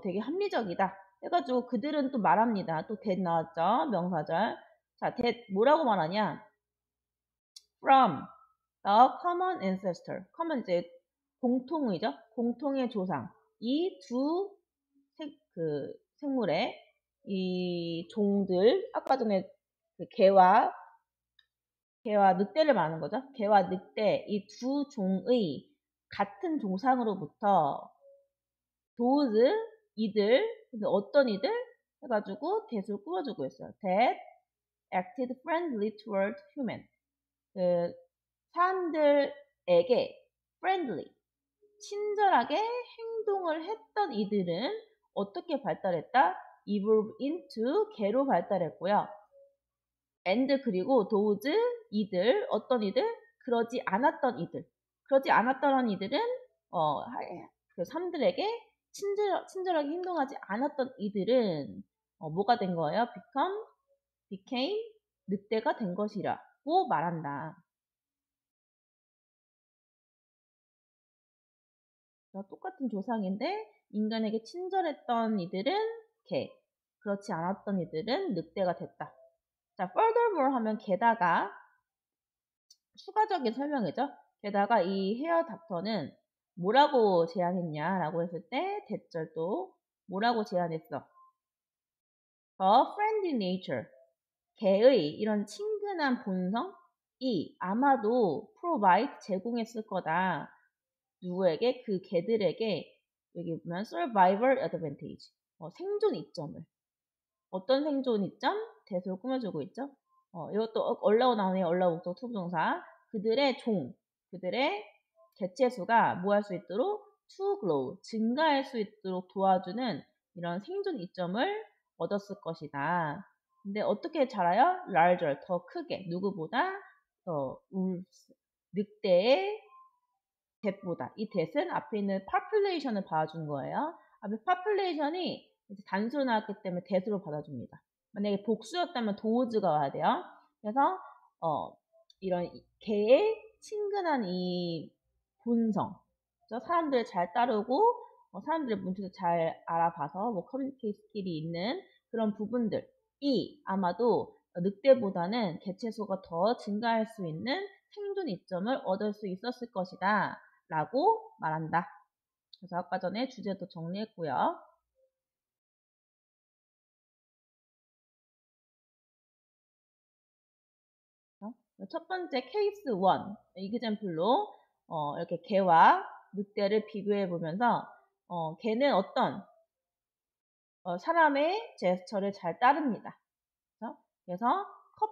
되게 합리적이다 해가지고 그들은 또 말합니다. 또 that 나왔죠. 명사절. 자, that 뭐라고 말하냐? From the common ancestor. common 이제 공통의죠. 공통의 조상. 이 두 생물의 이 종들, 아까 전에 그 개와 늑대를 말하는 거죠. 개와 늑대, 이 두 종의 같은 조상으로부터 those, 이들, 어떤 이들 해가지고 that을 꾸며주고 있어요. that acted friendly toward human. 그 사람들에게 friendly, 친절하게 행동을 했던 이들은 어떻게 발달했다? evolve into 개로 발달했고요. and 그리고 those, 이들, 어떤 이들? 그러지 않았던 이들. 그러지 않았던 이들은 그 사람들에게 친절하게 행동하지 않았던 이들은 뭐가 된 거예요? became 늑대가 된 것이라고 말한다. 똑같은 조상인데 인간에게 친절했던 이들은 개, 그렇지 않았던 이들은 늑대가 됐다. 자, furthermore 하면 게다가 추가적인 설명이죠. 게다가 이 헤어 닥터는 뭐라고 제안했냐라고 했을 때 대절도 뭐라고 제안했어? friendly nature, 개의 이런 친근한 본성이 아마도 provide 제공했을 거다. 누구에게? 그 개들에게. 여기 보면 survival advantage, 생존 이점을. 어떤 생존 이점? 대소를 꾸며주고 있죠. 이것도 얼라고 나오네요. 얼라고 목적 투부정사. 그들의 개체수가 뭐 할 수 있도록 to grow, 증가할 수 있도록 도와주는 이런 생존 이점을 얻었을 것이다. 근데 어떻게 자라요? larger, 더 크게. 누구보다? 늑대의 that보다. 이 that은 앞에 있는 population을 봐준 거예요. 앞에 population이 단수로 나왔기 때문에 that으로 받아줍니다. 만약에 복수였다면 does가 와야 돼요. 그래서 이런 개의 친근한 이 본성, 그래서 사람들 잘 따르고 사람들의 문제도 잘 알아봐서 뭐 커뮤니케이션 스킬이 있는 그런 부분들이 아마도 늑대보다는 개체수가 더 증가할 수 있는 생존 이점을 얻을 수 있었을 것이다 라고 말한다. 그래서 아까 전에 주제도 정리했고요. 첫 번째 케이스 1 이그젬플로 이렇게 개와 늑대를 비교해 보면서 개는 어떤 사람의 제스처를 잘 따릅니다. 그래서 컵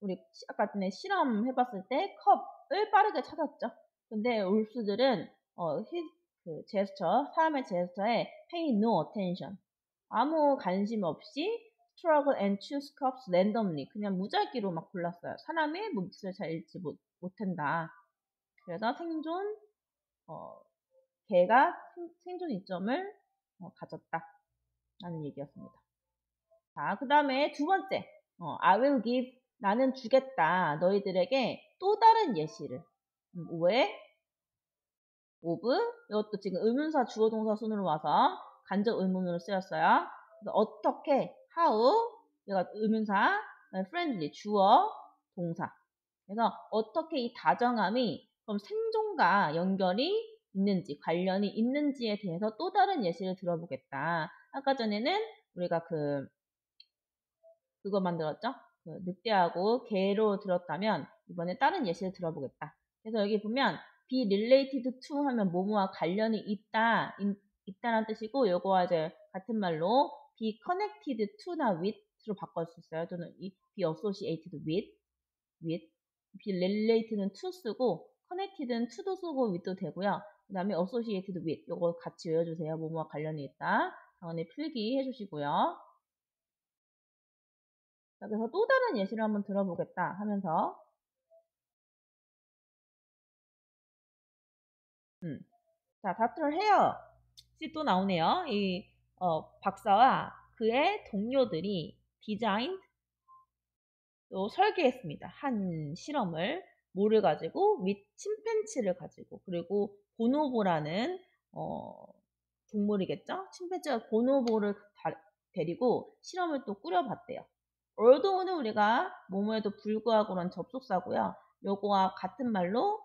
우리 아까 전에 실험 해봤을 때 컵을 빠르게 찾았죠. 근데 울프들은 그 제스처 사람의 제스처에 pay no attention 아무 관심 없이 struggle and choose cups randomly 그냥 무작위로 막 골랐어요. 사람의 몸짓을 잘 읽지 못한다. 그래서 개가 생존 이점을 가졌다라는 얘기였습니다. 자, 그 다음에 두 번째, I will give 나는 주겠다 너희들에게 또 다른 예시를. 왜? of 이것도 지금 의문사 주어 동사 순으로 와서 간접 의문으로 쓰였어요. 그래서 어떻게 how 얘가 의문사 friendly 주어 동사. 그래서 어떻게 이 다정함이 그럼 생존과 연결이 있는지 관련이 있는지에 대해서 또 다른 예시를 들어보겠다. 아까 전에는 우리가 그거 만들었죠? 그 늑대하고 개로 들었다면 이번에 다른 예시를 들어보겠다. 그래서 여기 보면 be related to 하면 뭐뭐와 관련이 있다라는 뜻이고 요거와 이제 같은 말로 be connected to나 with로 바꿀 수 있어요. 또는 be associated with be related는 to 쓰고 connected는 to도 쓰고 with도 되고요. 그 다음에 associated with 요거 같이 외워주세요. 뭐뭐와 관련이 있다. 다음에 필기 해주시고요. 자, 그래서 또 다른 예시를 한번 들어보겠다 하면서 자, 닥터 헤어씨 또 나오네요. 이 박사와 그의 동료들이 디자인 또 설계했습니다. 한 실험을 뭐를 가지고 침팬치를 가지고 그리고 보노보라는 동물이겠죠? 침팬치가 보노보를 데리고 실험을 또 꾸려봤대요. 얼도는 우리가 뭐뭐에도 불구하고란 접속사고요. 요거와 같은 말로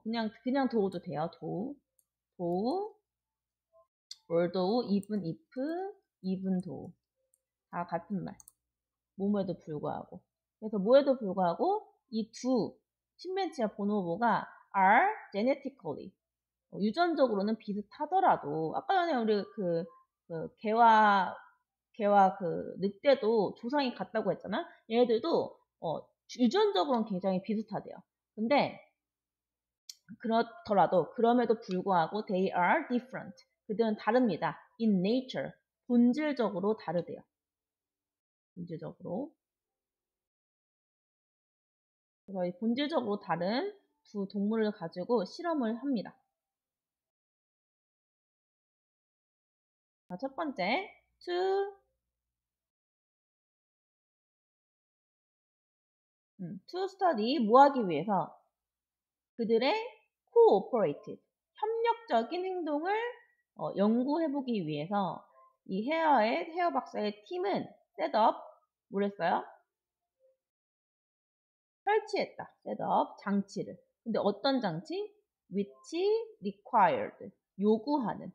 그냥 도우도 돼요. 도우, 얼도우, even if, even though 다 같은 말. 뭐뭐에도 불구하고. 그래서 뭐에도 불구하고 이 두 침팬지와 보노보가 are genetically 유전적으로는 비슷하더라도 아까 전에 우리 개와 그 늑대도 조상이 같다고 했잖아. 얘네들도 유전적으로는 굉장히 비슷하대요. 근데 그럼에도 불구하고 they are different. 그들은 다릅니다. in nature. 본질적으로 다르대요. 본질적으로. 그래서 이 본질적으로 다른 두 동물을 가지고 실험을 합니다. 자, 첫 번째, to study 뭐 하기 위해서 그들의 cooperative 협력적인 행동을 연구해보기 위해서 이 헤어 박사의 팀은 셋업 뭘 했어요? 설치했다. 셋업 장치를. 근데 어떤 장치? which required 요구하는.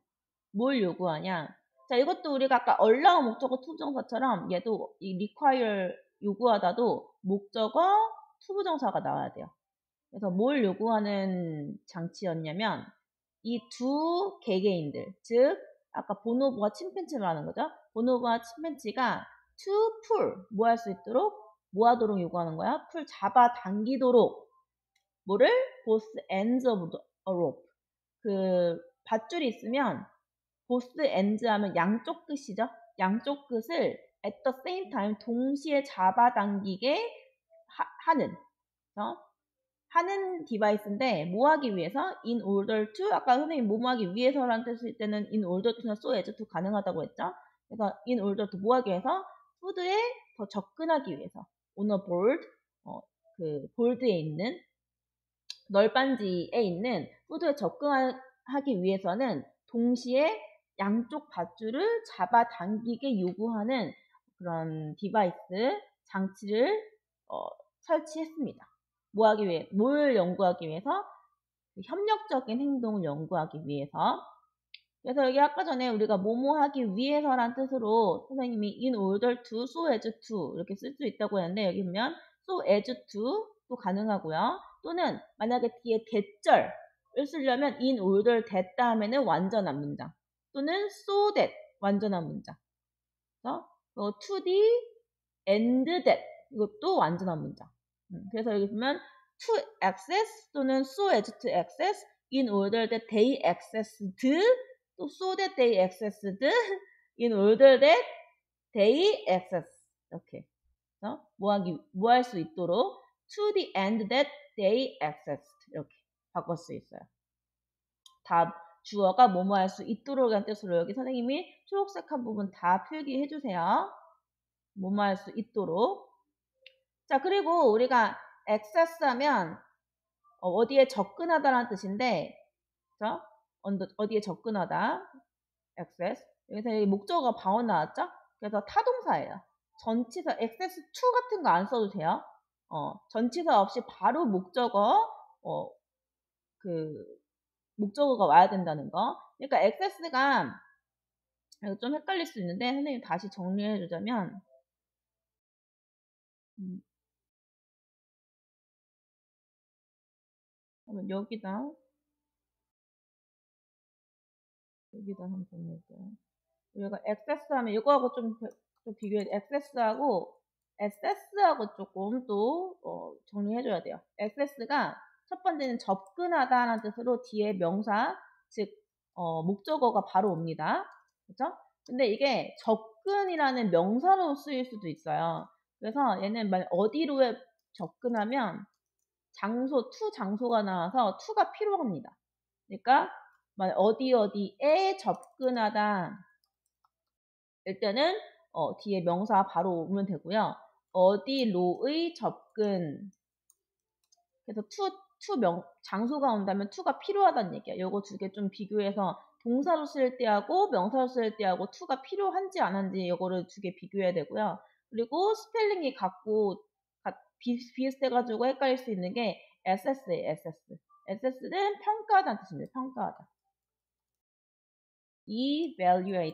뭘 요구하냐? 자, 이것도 우리가 아까 allow 목적어 투부정사처럼 얘도 이 require 요구하다도 목적어 투부정사가 나와야 돼요. 그래서 뭘 요구하는 장치였냐면 이 두 개개인들, 즉 아까 보노보와 침팬지를 말하는 거죠. 보노보와 침팬지가 to pull 뭐 할 수 있도록 뭐 하도록 요구하는 거야? 풀 잡아당기도록 뭐를? both ends of a rope 그 밧줄이 있으면 both ends 하면 양쪽 끝이죠. 양쪽 끝을 at the same time 동시에 잡아당기게 하는 디바이스인데 뭐 하기 위해서 in order to 아까 선생님 뭐 하기 위해서라는 뜻일 때는 in order to나 so as to 가능하다고 했죠. 그래서 in order to 뭐 하기 위해서 푸드에 더 접근하기 위해서 on a board 그 볼드에 있는 널빤지에 있는 푸드에 하기 위해서는 동시에 양쪽 밧줄을 잡아당기게 요구하는 그런 디바이스, 장치를 설치했습니다. 뭘 연구하기 위해서? 협력적인 행동을 연구하기 위해서. 그래서 여기 아까 전에 우리가 뭐뭐 하기 위해서란 뜻으로 선생님이 in order to, so as to 이렇게 쓸 수 있다고 했는데 여기 보면 so as to도 가능하고요. 또는 만약에 뒤에 대절을 쓰려면 in order that 다음에는 완전한 문장 또는 so that 완전한 문장. 그래서 to the and that 이것도 완전한 문장. 그래서 여기 보면 to access 또는 so as to access in order that they accessed 또 so that they accessed in order that they access 이렇게 뭐 할 수 있도록 to the end that they accessed 이렇게 바꿀 수 있어요. 다 주어가 뭐뭐 할 수 있도록이라는 뜻으로 여기 선생님이 초록색한 부분 다 필기해 주세요. 뭐뭐 할 수 있도록. 자, 그리고 우리가 access 하면 어디에 접근하다라는 뜻인데 그렇죠? 어디에 접근하다 access. 여기서 여기 목적어가 방언 나왔죠? 그래서 타동사예요. 전치사 access to 같은 거 안 써도 돼요. 전치사 없이 바로 목적어가 와야 된다는 거. 그러니까 access가 좀 헷갈릴 수 있는데 선생님 다시 정리해 주자면 그러면 여기다 한번 정리해볼게요. 우리가 access 하면 이거하고 좀 비교해 access하고 조금 또 정리해줘야 돼요. access가 첫 번째는 접근하다라는 뜻으로 뒤에 명사 즉 목적어가 바로 옵니다. 그렇죠? 근데 이게 접근이라는 명사로 쓰일 수도 있어요. 그래서 얘는 만약 어디로에 접근하면 to 장소가 나와서 to가 필요합니다. 그러니까 만약 어디에 접근하다 일단은 뒤에 명사 바로 오면 되고요. 어디로의 접근 그래서 장소가 온다면 to가 필요하다는 얘기야. 요거 두 개 좀 비교해서 동사로 쓸 때하고 명사로 쓸 때하고 to가 필요한지 안 한지 요거를 두 개 비교해야 되고요. 그리고 스펠링이 비슷해가지고 헷갈릴 수 있는 게 assess예요. assess는 평가하다는 뜻입니다. 평가하다. evaluate와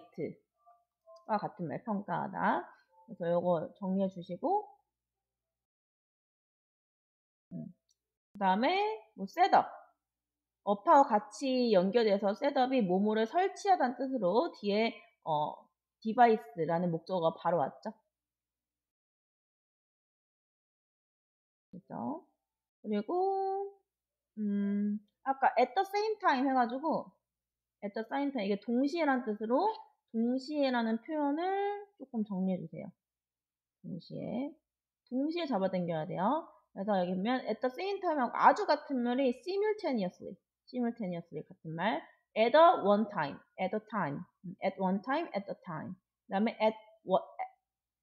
같은 말 평가하다. 그래서 요거 정리해 주시고 그 다음에 셋업 업하고 같이 연결돼서 셋업이 뭐뭐를 설치하다는 뜻으로 뒤에 디바이스라는 목적어가 바로 왔죠. 그죠? 그리고 아까 at the same time 해가지고 at the same time 이게 동시에라는 뜻으로 동시에라는 표현을 조금 정리해 주세요. 동시에 잡아당겨야 돼요. 그래서 여기 보면 at the same time하고 아주 같은 말이 simultaneously 같은 말 at one time at one time at a time 그 다음에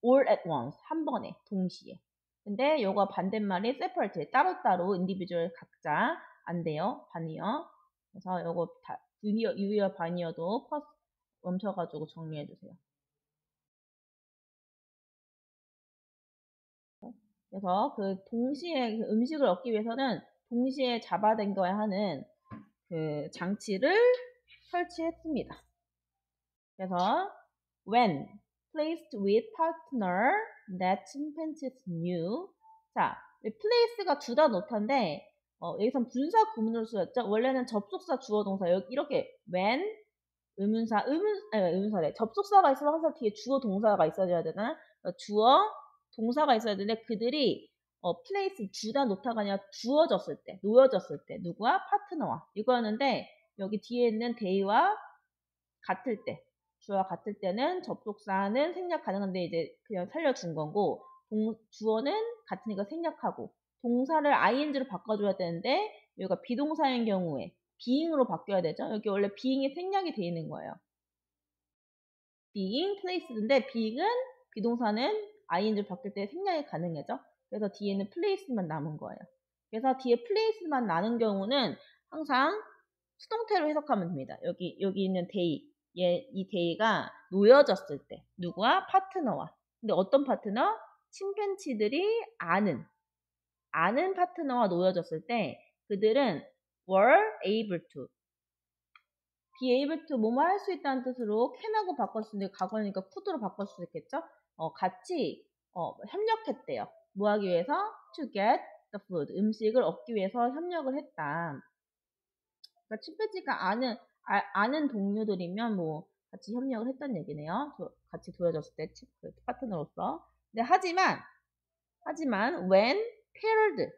all at once 한 번에 동시에. 근데 요거 반대말이 separate 따로따로 individual 각자 안 돼요. 반이요. 그래서 요거 다 유의어 반이어도 퍼스 멈춰가지고 정리해 주세요. 그래서 그 동시에 그 음식을 얻기 위해서는 동시에 잡아당겨야 하는 그 장치를 설치했습니다. 그래서 when placed with partner that chimpanzees knew. 자, place가 주다 놓다인데 여기선 분사 구문으로 쓰였죠. 원래는 접속사 주어 동사 이렇게 when 의문사래. 접속사가 있으면 항상 뒤에 주어 동사가 있어야 되잖아. 주어 동사가 있어야 되는데 그들이 place 주다 놓다가 아니라 놓여졌을 때 누구와? 파트너와 이거였는데 여기 뒤에 있는 they와 같을 때 주어와 같을 때는 접속사는 생략 가능한데 이제 그냥 살려준 거고 주어는 같으니까 생략하고 동사를 ing로 바꿔줘야 되는데 여기가 비동사인 경우에 being으로 바뀌어야 되죠. 여기 원래 being이 생략이 돼 있는 거예요. being place인데 being은 비동사는 ing로 바뀔 때 생략이 가능해져. 그래서 뒤에는 place만 남은 거예요. 그래서 뒤에 place만 나는 경우는 항상 수동태로 해석하면 됩니다. 여기 있는 they. 이 day가 놓여졌을 때. 누구와? 파트너와. 근데 어떤 파트너? 침팬지들이 아는 파트너와 놓여졌을 때 그들은 were able to. be able to 뭐뭐 할 수 있다는 뜻으로 can하고 바꿨을 때 과거니까 could로 바꿨을 수 있겠죠? 같이 협력했대요. 뭐 하기 위해서? to get the food. 음식을 얻기 위해서 협력을 했다. 그러니까 침팬지가 아는 동료들이면 뭐 같이 협력을 했던 얘기네요. 같이 두어졌을 때 파트너로서. 근데 하지만 when paired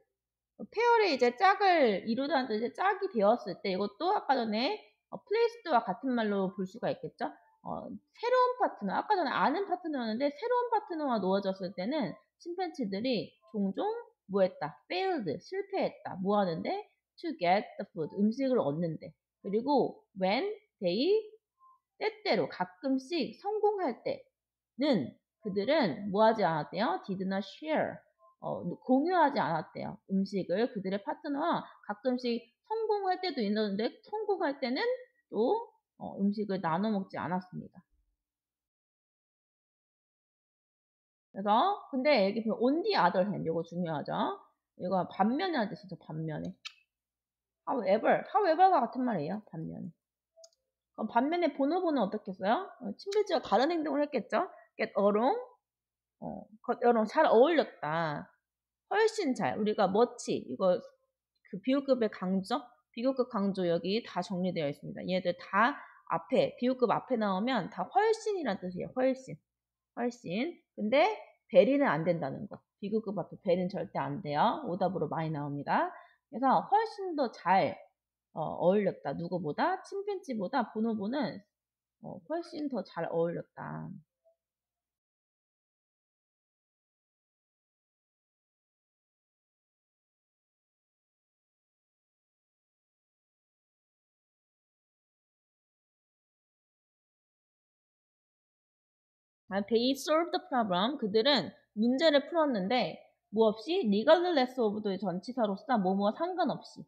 페어의 이제 짝을 이루다는 뜻의 짝이 되었을 때 이것도 아까 전에 플레이스드와 같은 말로 볼 수가 있겠죠. 새로운 파트너, 아까 전에 아는 파트너였는데 새로운 파트너와 놓아졌을 때는 침팬지들이 종종 뭐 했다? failed, 실패했다. 뭐 하는데? to get the food, 음식을 얻는데. 그리고 when they, 때때로 가끔씩 성공할 때는 그들은 뭐 하지 않았대요? did not share. 공유하지 않았대요. 음식을 그들의 파트너와 가끔씩 성공할 때도 있는데 성공할 때는 또 음식을 나눠 먹지 않았습니다. 그래서 근데 여기 보면 on the other hand 이거 중요하죠. 이거 반면에 하는 뜻이죠. 반면에. however가 같은 말이에요. 반면에. 그럼 반면에 보노보는 어떻게 써요? 침팬지와 다른 행동을 했겠죠. get along, get along 잘 어울렸다. 훨씬 잘. 우리가 much 이거 그 비교급의 강조, 비교급 강조 여기 다 정리되어 있습니다. 얘들 다 앞에 비교급 앞에 나오면 다 훨씬이란 뜻이에요. 훨씬. 근데 베리는 안 된다는 거. 비교급 앞에 베리는 절대 안 돼요. 오답으로 많이 나옵니다. 그래서 훨씬 더 잘 어울렸다. 누구보다? 침팬지보다 보노보는 훨씬 더 잘 어울렸다. They solved the problem. 그들은 문제를 풀었는데 뭐 없이 regardless of the 전치사로서 뭐뭐와 상관없이.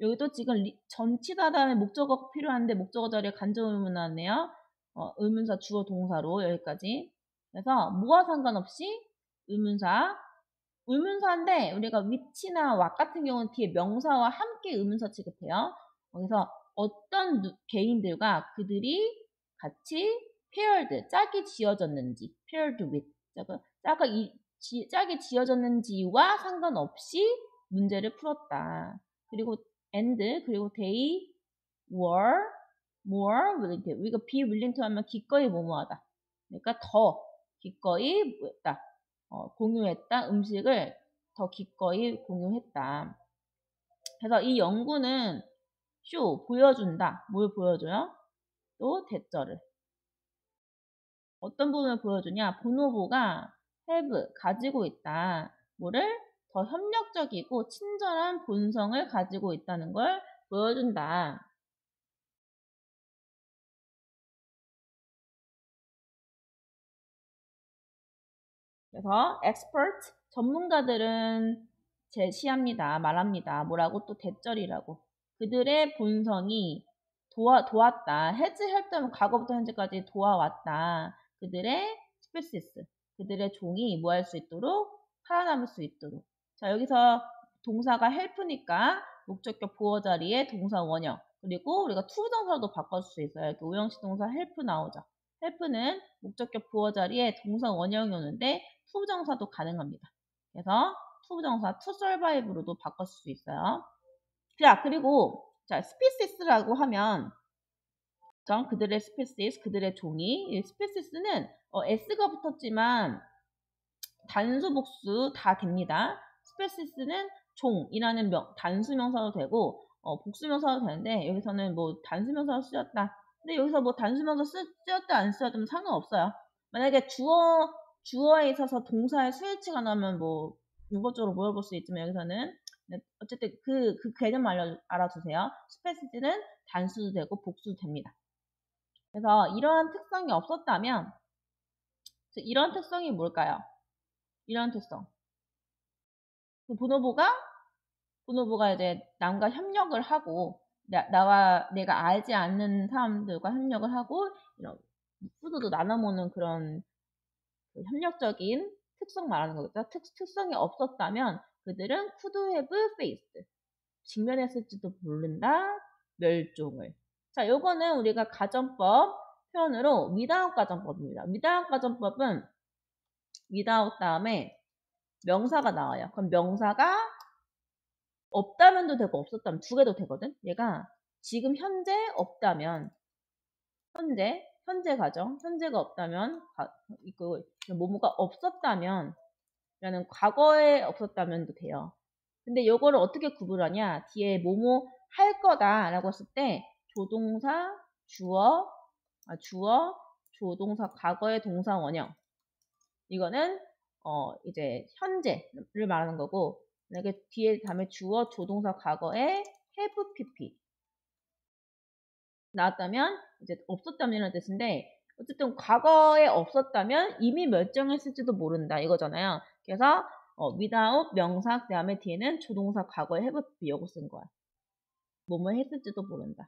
여기도 지금 전치사 다음에 목적어가 필요한데 목적어 자리에 간접 의문 나왔네요. 의문사 주어 동사로 여기까지. 그래서 뭐와 상관없이 의문사인데 우리가 위치나 왓 같은 경우는 뒤에 명사와 함께 의문사 취급해요. 그래서 어떤 개인들과 그들이 같이 paired, 짝이 지어졌는지, paired with, 짝이 지어졌는지와 상관없이 문제를 풀었다. 그리고 그리고 they were more willing to. 우리가 be willing to 하면 기꺼이 뭐뭐하다. 그러니까 더 기꺼이 뭐했다. 공유했다. 음식을 더 기꺼이 공유했다. 그래서 이 연구는 보여준다. 뭘 보여줘요? 또 대절을. 어떤 부분을 보여주냐? 보노보가 have, 가지고 있다. 뭐를? 더 협력적이고 친절한 본성을 가지고 있다는 걸 보여준다. 그래서 expert, 전문가들은 제시합니다. 말합니다. 뭐라고? 또 대절이라고. 그들의 본성이 도왔다. has helped 하면 과거부터 현재까지 도와왔다. 그들의 species, 그들의 종이 뭐 할 수 있도록? 살아남을 수 있도록. 자, 여기서 동사가 help니까 목적격 보어 자리에 동사 원형. 그리고 우리가 투부정사도 바꿔줄 수 있어요. 이렇게 오형식 동사 help 나오죠. help는 목적격 보어 자리에 동사 원형이 오는데 투부정사도 가능합니다. 그래서 투부정사 to survive로도 바꿀 수 있어요. 자, 그리고 species라고 하면 그들의 species, 그들의 종이. 이 species는 s가 붙었지만 단수, 복수 다 됩니다. species는 종이라는 단수 명사도 되고 복수 명사도 되는데 여기서는 뭐 단수 명사로 쓰였다. 근데 여기서 뭐 단수 명사 쓰였다 안 쓰였다면 상관없어요. 만약에 주어에 있어서 동사의 수일치가 나면 뭐 이것저것 물어볼 수 있지만 여기서는 어쨌든 그 개념 알아두세요. species는 단수도 되고 복수도 됩니다. 그래서 이러한 특성이 없었다면 이런 특성이 뭘까요? 이런 특성. 그 보노보가 이제 남과 협력을 하고 나와 내가 알지 않는 사람들과 협력을 하고 이런 푸드도 나눠 먹는 그런 그 협력적인 특성 말하는 거겠죠. 특성이 없었다면 그들은 could have faced 직면했을지도 모른다 멸종을. 자, 요거는 우리가 가정법 표현으로 without 가정법입니다. without 가정법은 without 다음에 명사가 나와요. 그럼 명사가 없다면도 되고 없었다면 두 개도 되거든. 얘가 지금 현재 없다면 현재 가정 현재가 없다면 이거 뭐뭐가 없었다면 라는 과거에 없었다면도 돼요. 근데 요거를 어떻게 구분하냐? 뒤에 뭐뭐 할 거다 라고 했을 때 조동사, 주어, 조동사, 과거의 동사 원형. 이거는 이제 현재를 말하는 거고 만약에 뒤에 다음에 주어, 조동사, 과거에 have pp 나왔다면 이제 없었다면이라는 뜻인데 어쨌든 과거에 없었다면 이미 멸종했을지도 모른다 이거잖아요. 그래서 without 명사 그 다음에 뒤에는 조동사 과거에 have pp 요거 쓴 거야. 뭐뭐 했을지도 모른다.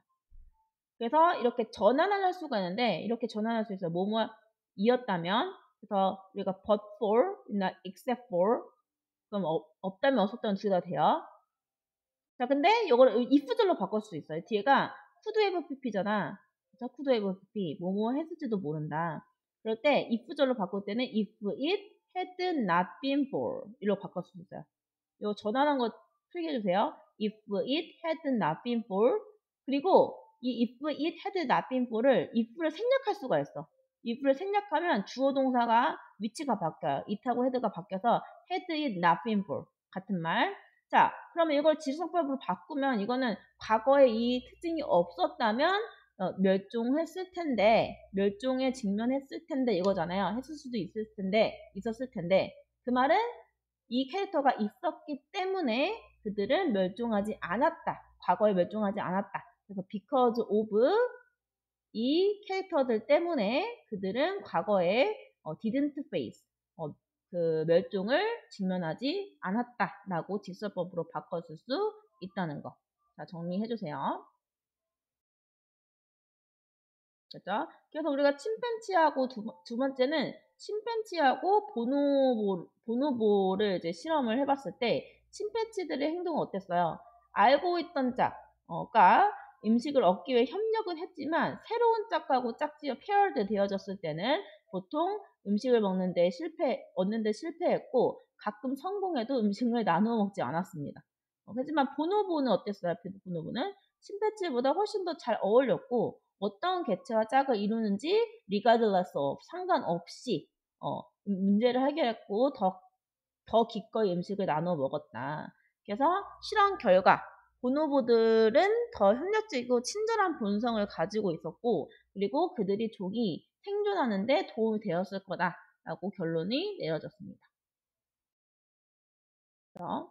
그래서 이렇게 전환을 할 수가 있는데 이렇게 전환할 수 있어요. 뭐뭐 이었다면 그래서 우리가 but for, except for 그럼 없다면 없었다면 두 개 다 돼요. 자 근데 이거를 if절로 바꿀 수 있어요. 뒤에가 could have pp잖아. 그래서 could have pp 뭐뭐 했을지도 모른다. 그럴 때 if절로 바꿀 때는 if it had not been for 이로 바꿀 수 있어요. 이거 전환한 거 필기해 주세요. if it had not been for 그리고 이 if it had not been for를 if를 생략할 수가 있어. if를 생략하면 주어 동사가 위치가 바뀌어요. it하고 had가 바뀌어서 had it not been for 같은 말. 자, 그러면 이걸 지수성법으로 바꾸면 이거는 과거에 이 특징이 없었다면 멸종했을 텐데, 멸종에 직면했을 텐데 이거잖아요. 했을 수도 있었을 텐데 그 말은 이 캐릭터가 있었기 때문에 그들은 멸종하지 않았다. 과거에 멸종하지 않았다. 그래서 because of 이 캐릭터들 때문에 그들은 과거에 didn't face 그 멸종을 직면하지 않았다라고 직설법으로 바꿔줄 수 있다는 거. 자, 정리해주세요. 그죠? 그래서 우리가 침팬치하고 두 번째는 침팬치하고 보노보를 이제 실험을 해봤을 때 침팬치들의 행동은 어땠어요? 알고 있던 짝가 음식을 얻기 위해 협력은 했지만 새로운 짝하고 짝지어 페어드 되어졌을 때는 보통 음식을 얻는 데 실패했고 가끔 성공해도 음식을 나누어 먹지 않았습니다. 하지만 보노보는 어땠어요? 보노보는 침팬치보다 훨씬 더 잘 어울렸고 어떤 개체와 짝을 이루는지 regardless of 상관없이 문제를 해결했고 더 기꺼이 음식을 나눠 먹었다. 그래서 실험 결과 보노보들은 더 협력적이고 친절한 본성을 가지고 있었고 그리고 그들이 종이 생존하는 데 도움이 되었을 거다라고 결론이 내려졌습니다. 자,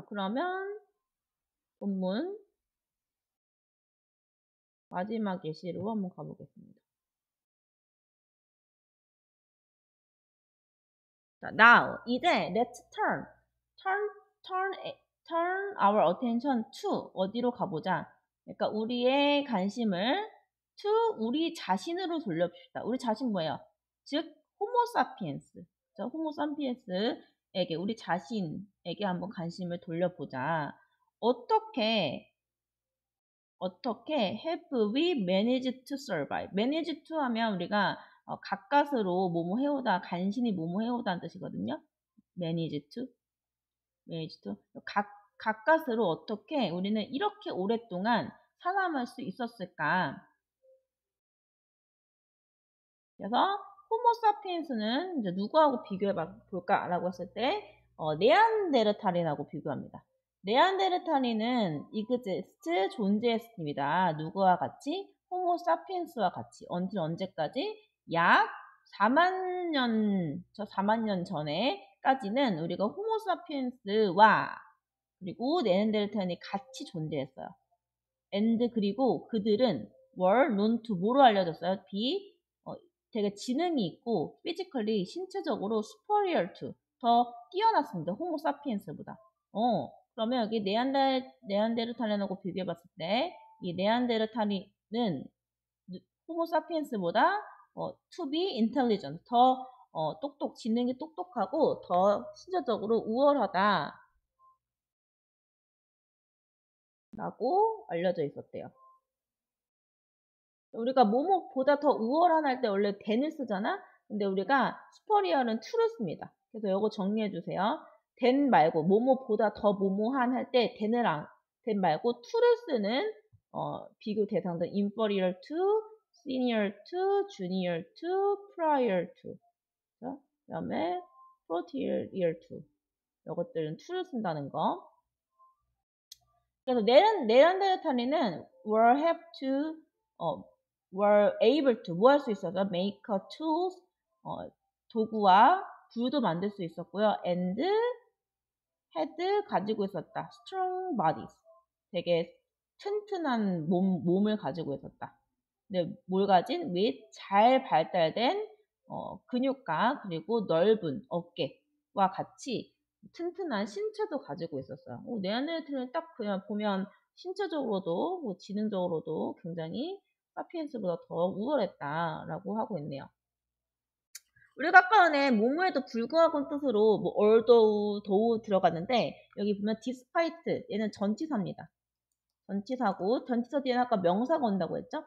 그러면 본문 마지막 예시로 한번 가보겠습니다. 자, now 이제 let's turn our attention to 어디로 가보자. 그러니까 우리의 관심을 to 우리 자신으로 돌려봅시다. 우리 자신 뭐예요? 즉 호모 사피엔스. 호모 사피엔스에게 우리 자신에게 한번 관심을 돌려보자. 어떻게 have we managed to survive? manage to 하면 우리가 가까스로 뭐뭐 해오다, 간신히 뭐뭐 해오다는 뜻이거든요. manage to. 가까스로 어떻게 우리는 이렇게 오랫동안 살아남을 수 있었을까? 그래서 호모사피엔스는 이제 누구하고 비교해 볼까라고 했을 때 네안데르탈인하고 비교합니다. 네안데르탈인은 exist 존재했습니다. 누구와 같이? 호모사피엔스와 같이. 언제까지? 약 4만 년 전에까지는 우리가 호모사피엔스와 그리고 네안데르탈인이 같이 존재했어요. and 그리고 그들은 were known to 뭐로 알려졌어요? 되게 지능이 있고 physically 신체적으로 superior to 더 뛰어났습니다. 호모 사피엔스보다. 그러면 여기 네안데르탈린하고 비교해 봤을 때, 이 네안데르탈린은 호모사피엔스보다 to be intelligent, 더 지능이 똑똑하고 더 신체적으로 우월하다 라고 알려져 있었대요. 우리가 뭐뭐보다 더 우월한 할 때 원래 than을 쓰잖아? 근데 우리가 superior는 to를 씁니다. 그래서 이거 정리해 주세요. than 말고 뭐뭐보다 더 뭐뭐한 할 때 than 말고 to를 쓰는 비교 대상들 inferior to, senior to, junior to, prior to. 그 다음에 posterior to. 이것들은 to를 쓴다는 거. 그래서 네안데르탈린은 were able to 뭐 할 수 있어서 make a tools 도구와 불도 만들 수 있었고요. and had 가지고 있었다. strong bodies 되게 튼튼한 몸을 가지고 있었다. 근데 뭘 가진? with 잘 발달된 근육과 그리고 넓은 어깨와 같이 튼튼한 신체도 가지고 있었어요. 네안데르탈은 딱 그냥 보면 신체적으로도 뭐 지능적으로도 굉장히 사피엔스보다 더 우월했다라고 하고 있네요. 우리가 아까 전에 뭐뭐에도 불구하고는 뜻으로 뭐 although, though 들어갔는데 여기 보면 despite 얘는 전치사입니다. 전치사고 전치사 뒤에는 아까 명사가 온다고 했죠?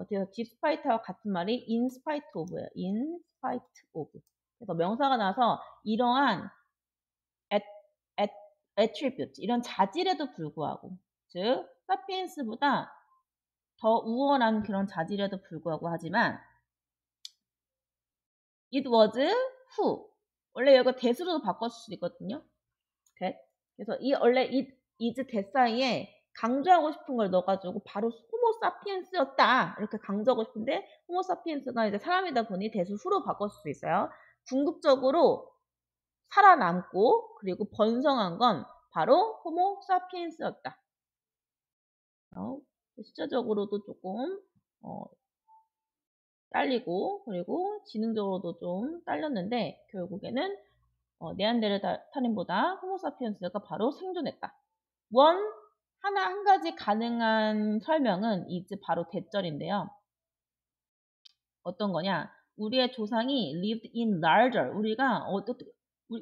그래서 despite와 같은 말이 in spite of예요. in spite of. 그래서 명사가 나와서 이러한 attribute, 이런 자질에도 불구하고, 즉 사피엔스보다 더 우월한 그런 자질에도 불구하고 하지만 it was who, 원래 이거 that으로도 바꿨을 수 있거든요. that. 그래서 이 원래 it is that 사이에 강조하고 싶은 걸 넣어가지고 바로 호모사피엔스였다 이렇게 강조하고 싶은데 호모사피엔스가 이제 사람이다 보니 that을 who로 바꿨을 수 있어요. 궁극적으로 살아남고 그리고 번성한 건 바로 호모사피엔스였다. 숫자적으로도 조금 딸리고 그리고 지능적으로도 좀 딸렸는데 결국에는 네안데르탈린보다 호모사피엔스가 바로 생존했다. 한 가지 가능한 설명은 이제 바로 대절인데요. 어떤 거냐? 우리의 조상이 lived in larger,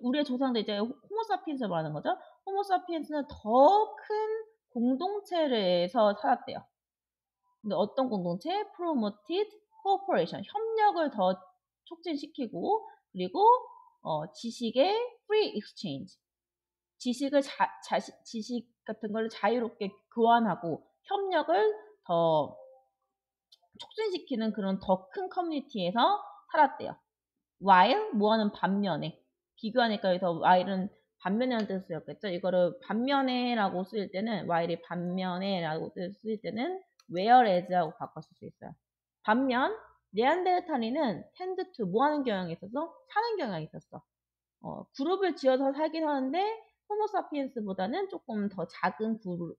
우리의 조상들 이제 호모사피엔스를 말하는 거죠. 호모사피엔스는 더 큰 공동체에서 살았대요. 근데 어떤 공동체? promoted cooperation, 협력을 더 촉진시키고 그리고 지식의 free exchange, 지식 같은 걸 자유롭게 교환하고 협력을 더 촉진시키는 그런 더 큰 커뮤니티에서 살았대요. while 뭐하는 반면에, 비교하니까 여기서 while은 반면이라는 뜻을 쓰였겠죠. 이거를 반면에라고 쓸 때는 while이 반면에라고 쓸 때는 whereas하고 바꿨을 수 있어요. 반면 네안데르탈린은 tend to 뭐하는 경향이 있어서 사는 경향이 있었어. 그룹을 지어서 살긴 하는데 호모사피엔스보다는 조금 더 작은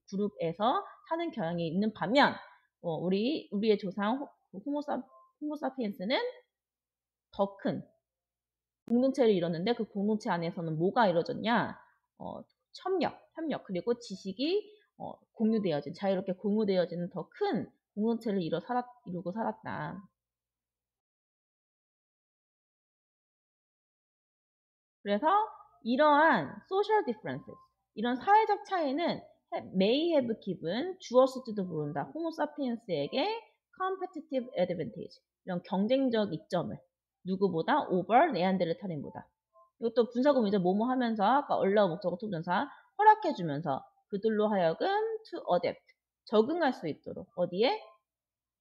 그룹에서 사는 경향이 있는 반면 우리의 조상 호모사피엔스는 더 큰 공동체를 이뤘는데 그 공동체 안에서는 뭐가 이루어졌냐? 협력 그리고 지식이 공유되어진, 자유롭게 공유되어지는 더 큰 공동체를 이루고 살았다. 그래서 이러한 social differences, 이런 사회적 차이는 may have given, 주었을지도 모른다, 호모사피엔스에게 competitive advantage, 이런 경쟁적 이점을 누구보다 over 네안데르탈린보다. 이것도 분사구문 이제 뭐뭐 하면서 아까 얼라 목적어 투부정사 허락해주면서 그들로 하여금 to adapt, 적응할 수 있도록 어디에?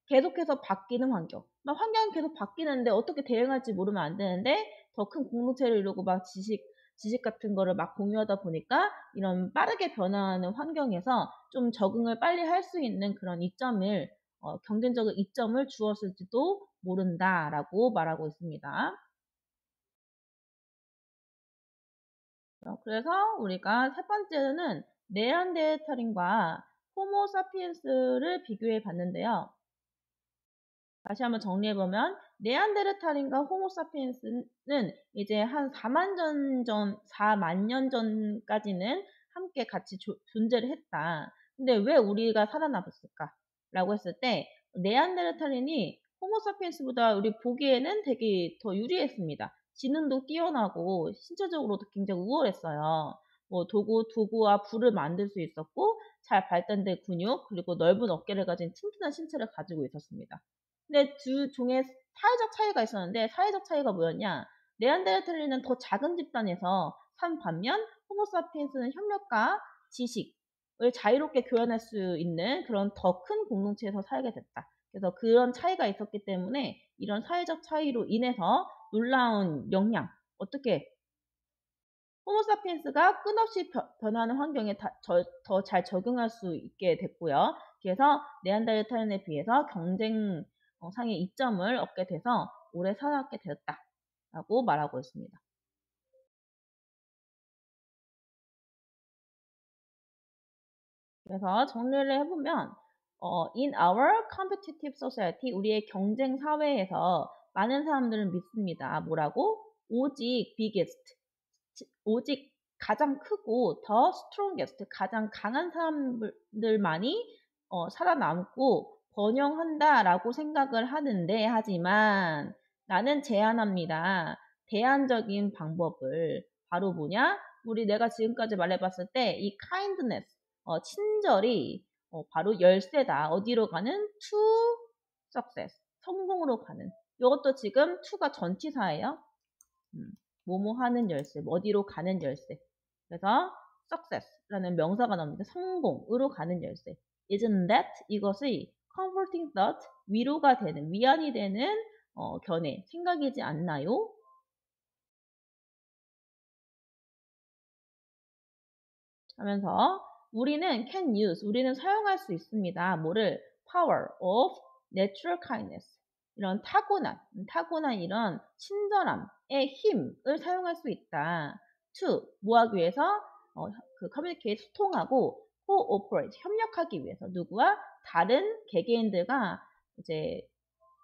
계속해서 바뀌는 환경. 환경이 계속 바뀌는데 어떻게 대응할지 모르면 안 되는데 더 큰 공동체를 이루고 막 지식 같은 거를 막 공유하다 보니까 이런 빠르게 변화하는 환경에서 좀 적응을 빨리 할 수 있는 그런 이점을 경쟁적인 이점을 주었을지도 모른다라고 말하고 있습니다. 그래서 우리가 세 번째는 네안데르탈린과 호모사피엔스를 비교해 봤는데요. 다시 한번 정리해보면 네안데르탈린과 호모사피엔스는 이제 한 4만 년 전까지는 함께 같이 존재를 했다. 근데 왜 우리가 살아남았을까? 라고 했을 때 네안데르탈인이 호모사피엔스보다 우리 보기에는 되게 더 유리했습니다. 지능도 뛰어나고 신체적으로도 굉장히 우월했어요. 뭐 도구와 불을 만들 수 있었고 잘 발달된 근육 그리고 넓은 어깨를 가진 튼튼한 신체를 가지고 있었습니다. 근데 두 종의 사회적 차이가 있었는데 사회적 차이가 뭐였냐? 네안데르탈인은 더 작은 집단에서 산 반면 호모사피엔스는 협력과 지식을 자유롭게 교환할 수 있는 그런 더 큰 공동체에서 살게 됐다. 그래서 그런 차이가 있었기 때문에 이런 사회적 차이로 인해서 놀라운 역량, 어떻게 호모사피엔스가 끝없이 변하는 환경에 더 잘 적응할 수 있게 됐고요. 그래서 네안데르탈인에 비해서 경쟁상의 이점을 얻게 돼서 오래 살아남게 되었다라고 말하고 있습니다. 그래서 정리를 해보면 in our competitive society, 우리의 경쟁 사회에서 많은 사람들은 믿습니다. 뭐라고? 오직 biggest, 오직 가장 크고 더 strongest, 가장 강한 사람들만이 살아남고 번영한다라고 생각을 하는데 하지만 나는 제안합니다. 대안적인 방법을 바로 뭐냐? 내가 지금까지 말해봤을 때 이 kindness, 친절이 바로 열쇠다. 어디로 가는? to success, 성공으로 가는. 이것도 지금 to가 전치사예요. 뭐뭐 하는 열쇠, 어디로 가는 열쇠. 그래서 success라는 명사가 나옵니다. 성공으로 가는 열쇠. Isn't that? 이것이 comforting thought, 위로가 되는, 위안이 되는 견해, 생각이지 않나요? 하면서 우리는 사용할 수 있습니다. 뭐를? power of natural kindness. 이런 타고난 이런 친절함의 힘을 사용할 수 있다. to, 뭐 하기 위해서? communicate, 소통하고 cooperate, 협력하기 위해서. 누구와? 다른 개개인들과 이제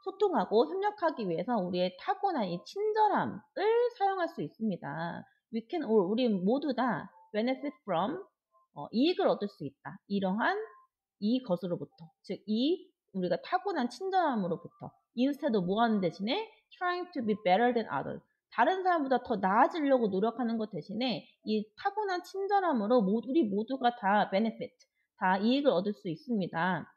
소통하고 협력하기 위해서 우리의 타고난 이 친절함을 사용할 수 있습니다. 우리 모두 다 benefit from, 이익을 얻을 수 있다. 이러한 이것으로부터. 즉, 우리가 타고난 친절함으로부터. instead 뭐 하는 대신에 trying to be better than others. 다른 사람보다 더 나아지려고 노력하는 것 대신에 이 타고난 친절함으로 우리 모두가 다 benefit, 다 이익을 얻을 수 있습니다.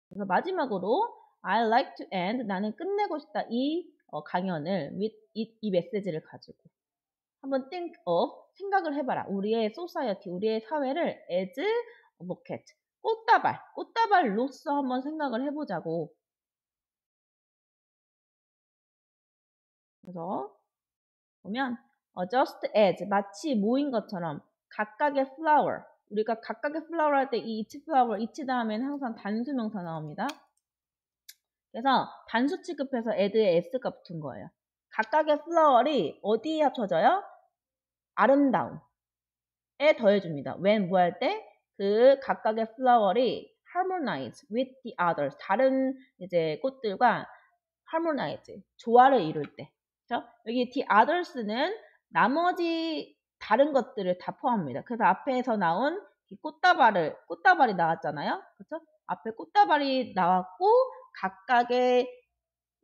그래서 마지막으로 I like to end, 나는 끝내고 싶다. 이 강연을 with 이 메시지를 가지고 한번 think of, 생각을 해봐라. 우리의 society, 우리의 사회를 as a bucket, 꽃다발로서 한번 생각을 해보자고. 그래서 보면 just as, 마치 모인 것처럼 각각의 flower, 우리가 각각의 flower 할 때 이 each flower, each 다음에는 항상 단수명사 나옵니다. 그래서 단수 취급해서 add에 s가 붙은 거예요. 각각의 flower이 어디에 합쳐져요? 아름다움에 더해줍니다. when 뭐 할 때? 그 각각의 flower이 harmonize with the others, 다른 이제 꽃들과 harmonize, 조화를 이룰 때. 그렇죠? 여기 the others는 나머지 다른 것들을 다 포함합니다. 그래서 앞에서 나온 꽃다발이 나왔잖아요. 그렇죠? 앞에 꽃다발이 나왔고 각각의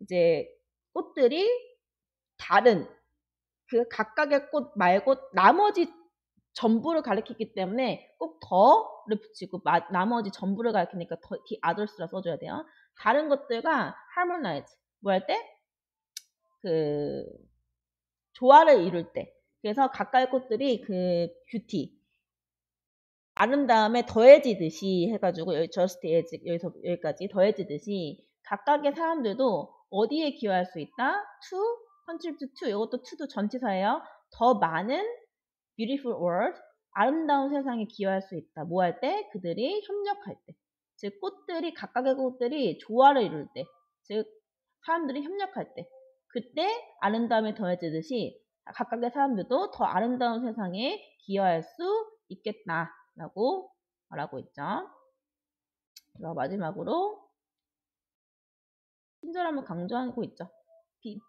이제 꽃들이 다른 그 각각의 꽃 말고 나머지 전부를 가리키기 때문에 꼭 더를 붙이고 나머지 전부를 가리키니까 더 the others라 써줘야 돼요. 다른 것들과 harmonize 뭐 할 때? 그 조화를 이룰 때. 그래서 각각의 꽃들이 그 뷰티, 아름다움에 더해지듯이 해가지고 여기 just as 여기서 여기까지 더해지듯이 각각의 사람들도 어디에 기여할 수 있다? to contribute to, 이것도 to도 전치사예요. 더 많은 beautiful world, 아름다운 세상에 기여할 수 있다. 뭐 할 때? 그들이 협력할 때. 즉 각각의 꽃들이 조화를 이룰 때, 즉 사람들이 협력할 때, 그때 아름다움에 더해지듯이 각각의 사람들도 더 아름다운 세상에 기여할 수 있겠다라고 말하고 있죠. 그래서 마지막으로 친절함을 강조하고 있죠.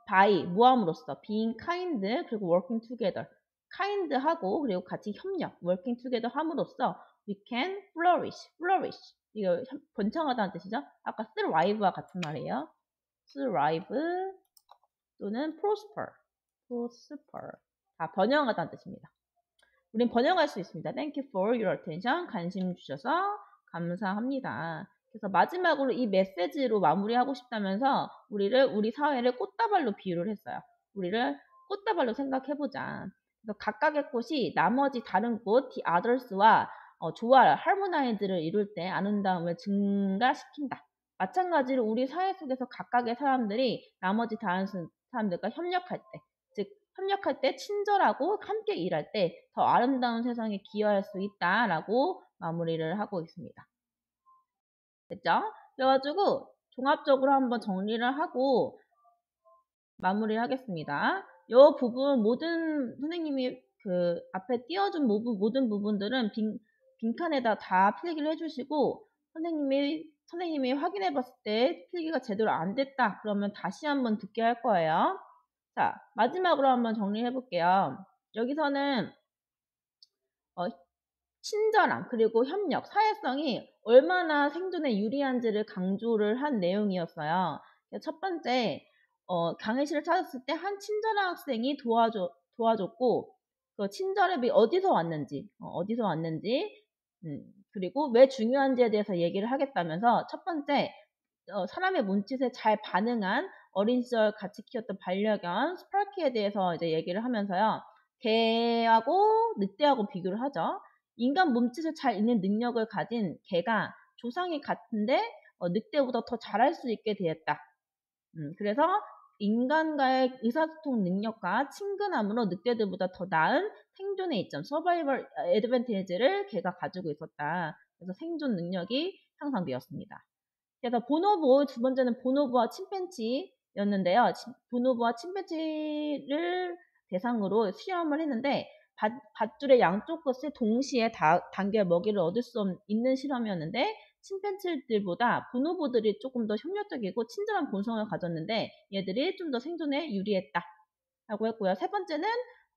by, 모함으로써 being kind, 그리고 working together, kind하고 그리고 같이 협력, working together 함으로써 we can flourish. 이거 번창하다는 뜻이죠. 아까 thrive와 같은 말이에요. thrive 또는 prosper. 다 번영하다는 뜻입니다. 우린 번영할 수 있습니다. Thank you for your attention. 관심 주셔서 감사합니다. 그래서 마지막으로 이 메시지로 마무리하고 싶다면서 우리 사회를 꽃다발로 비유를 했어요. 우리를 꽃다발로 생각해보자. 그래서 각각의 꽃이 나머지 다른 꽃, the others와 조화, harmonize를 이룰 때 아름다움을 증가시킨다. 마찬가지로 우리 사회 속에서 각각의 사람들이 나머지 다른 사람들과 협력할 때 친절하고 함께 일할 때 더 아름다운 세상에 기여할 수 있다라고 마무리를 하고 있습니다. 됐죠? 그래가지고 종합적으로 한번 정리를 하고 마무리를 하겠습니다. 이 부분 모든 선생님이 그 앞에 띄워준 모든 부분들은 빈칸에다 다 필기를 해주시고 선생님이 확인해 봤을 때 필기가 제대로 안 됐다 그러면 다시 한번 듣게 할 거예요. 자, 마지막으로 한번 정리해 볼게요. 여기서는 친절함 그리고 협력, 사회성이 얼마나 생존에 유리한지를 강조를 한 내용이었어요. 첫 번째, 강의실을 찾았을 때 한 친절한 학생이 도와줬고 그 친절함이 어디서 왔는지, 그리고 왜 중요한지에 대해서 얘기를 하겠다면서 첫 번째, 사람의 몸짓에 잘 반응한 어린 시절 같이 키웠던 반려견 스파키에 대해서 이제 얘기를 하면서요. 개하고 늑대하고 비교를 하죠. 인간 몸짓을 잘 읽는 능력을 가진 개가 조상이 같은데 늑대보다 더 잘할 수 있게 되었다. 그래서 인간과의 의사소통 능력과 친근함으로 늑대들보다 더 나은 생존의 이점, 서바이벌 애드밴티지를 개가 가지고 있었다. 그래서 생존 능력이 향상되었습니다. 그래서 보노보, 두 번째는 보노보와 침팬지였는데요. 보노보와 침팬지를 대상으로 시험을 했는데 밧줄의 양쪽 끝을 동시에 당겨 먹이를 얻을 수 있는 실험이었는데 침팬지들보다 보노보들이 조금 더 협력적이고 친절한 본성을 가졌는데 얘들이 좀 더 생존에 유리했다 라고 했고요. 세 번째는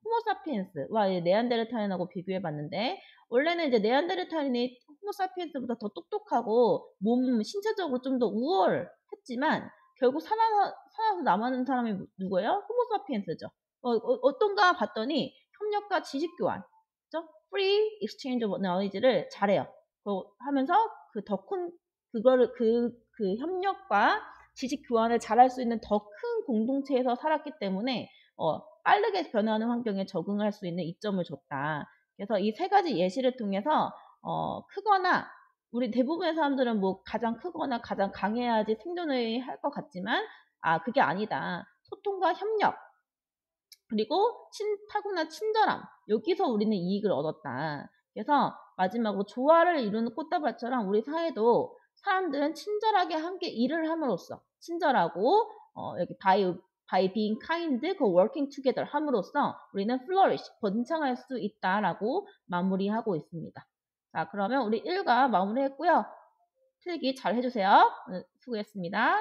호모사피엔스와 네안데르탈인하고 비교해봤는데 원래는 이제 네안데르탈인이 호모사피엔스보다 더 똑똑하고 신체적으로 좀 더 우월했지만 결국 살아서 남아있는 사람이 누구예요? 호모사피엔스죠. 어떤가 봤더니 협력과 지식 교환, 그죠? Free exchange of knowledge를 잘해요. 하면서 그 협력과 지식 교환을 잘할 수 있는 더 큰 공동체에서 살았기 때문에 빠르게 변화하는 환경에 적응할 수 있는 이점을 줬다. 그래서 이 세 가지 예시를 통해서 크거나 우리 대부분의 사람들은 뭐 가장 크거나 가장 강해야지 생존을 할 것 같지만 그게 아니다. 소통과 협력 그리고 타고난 친절함 여기서 우리는 이익을 얻었다. 그래서 마지막으로 조화를 이루는 꽃다발처럼 우리 사회도 사람들은 친절하게 함께 일을 함으로써 친절하고 여기 by being kind, 그 working together 함으로써 우리는 flourish, 번창할 수 있다라고 마무리하고 있습니다. 자, 그러면 우리 1과 마무리했고요. 필기 잘 해주세요. 수고했습니다.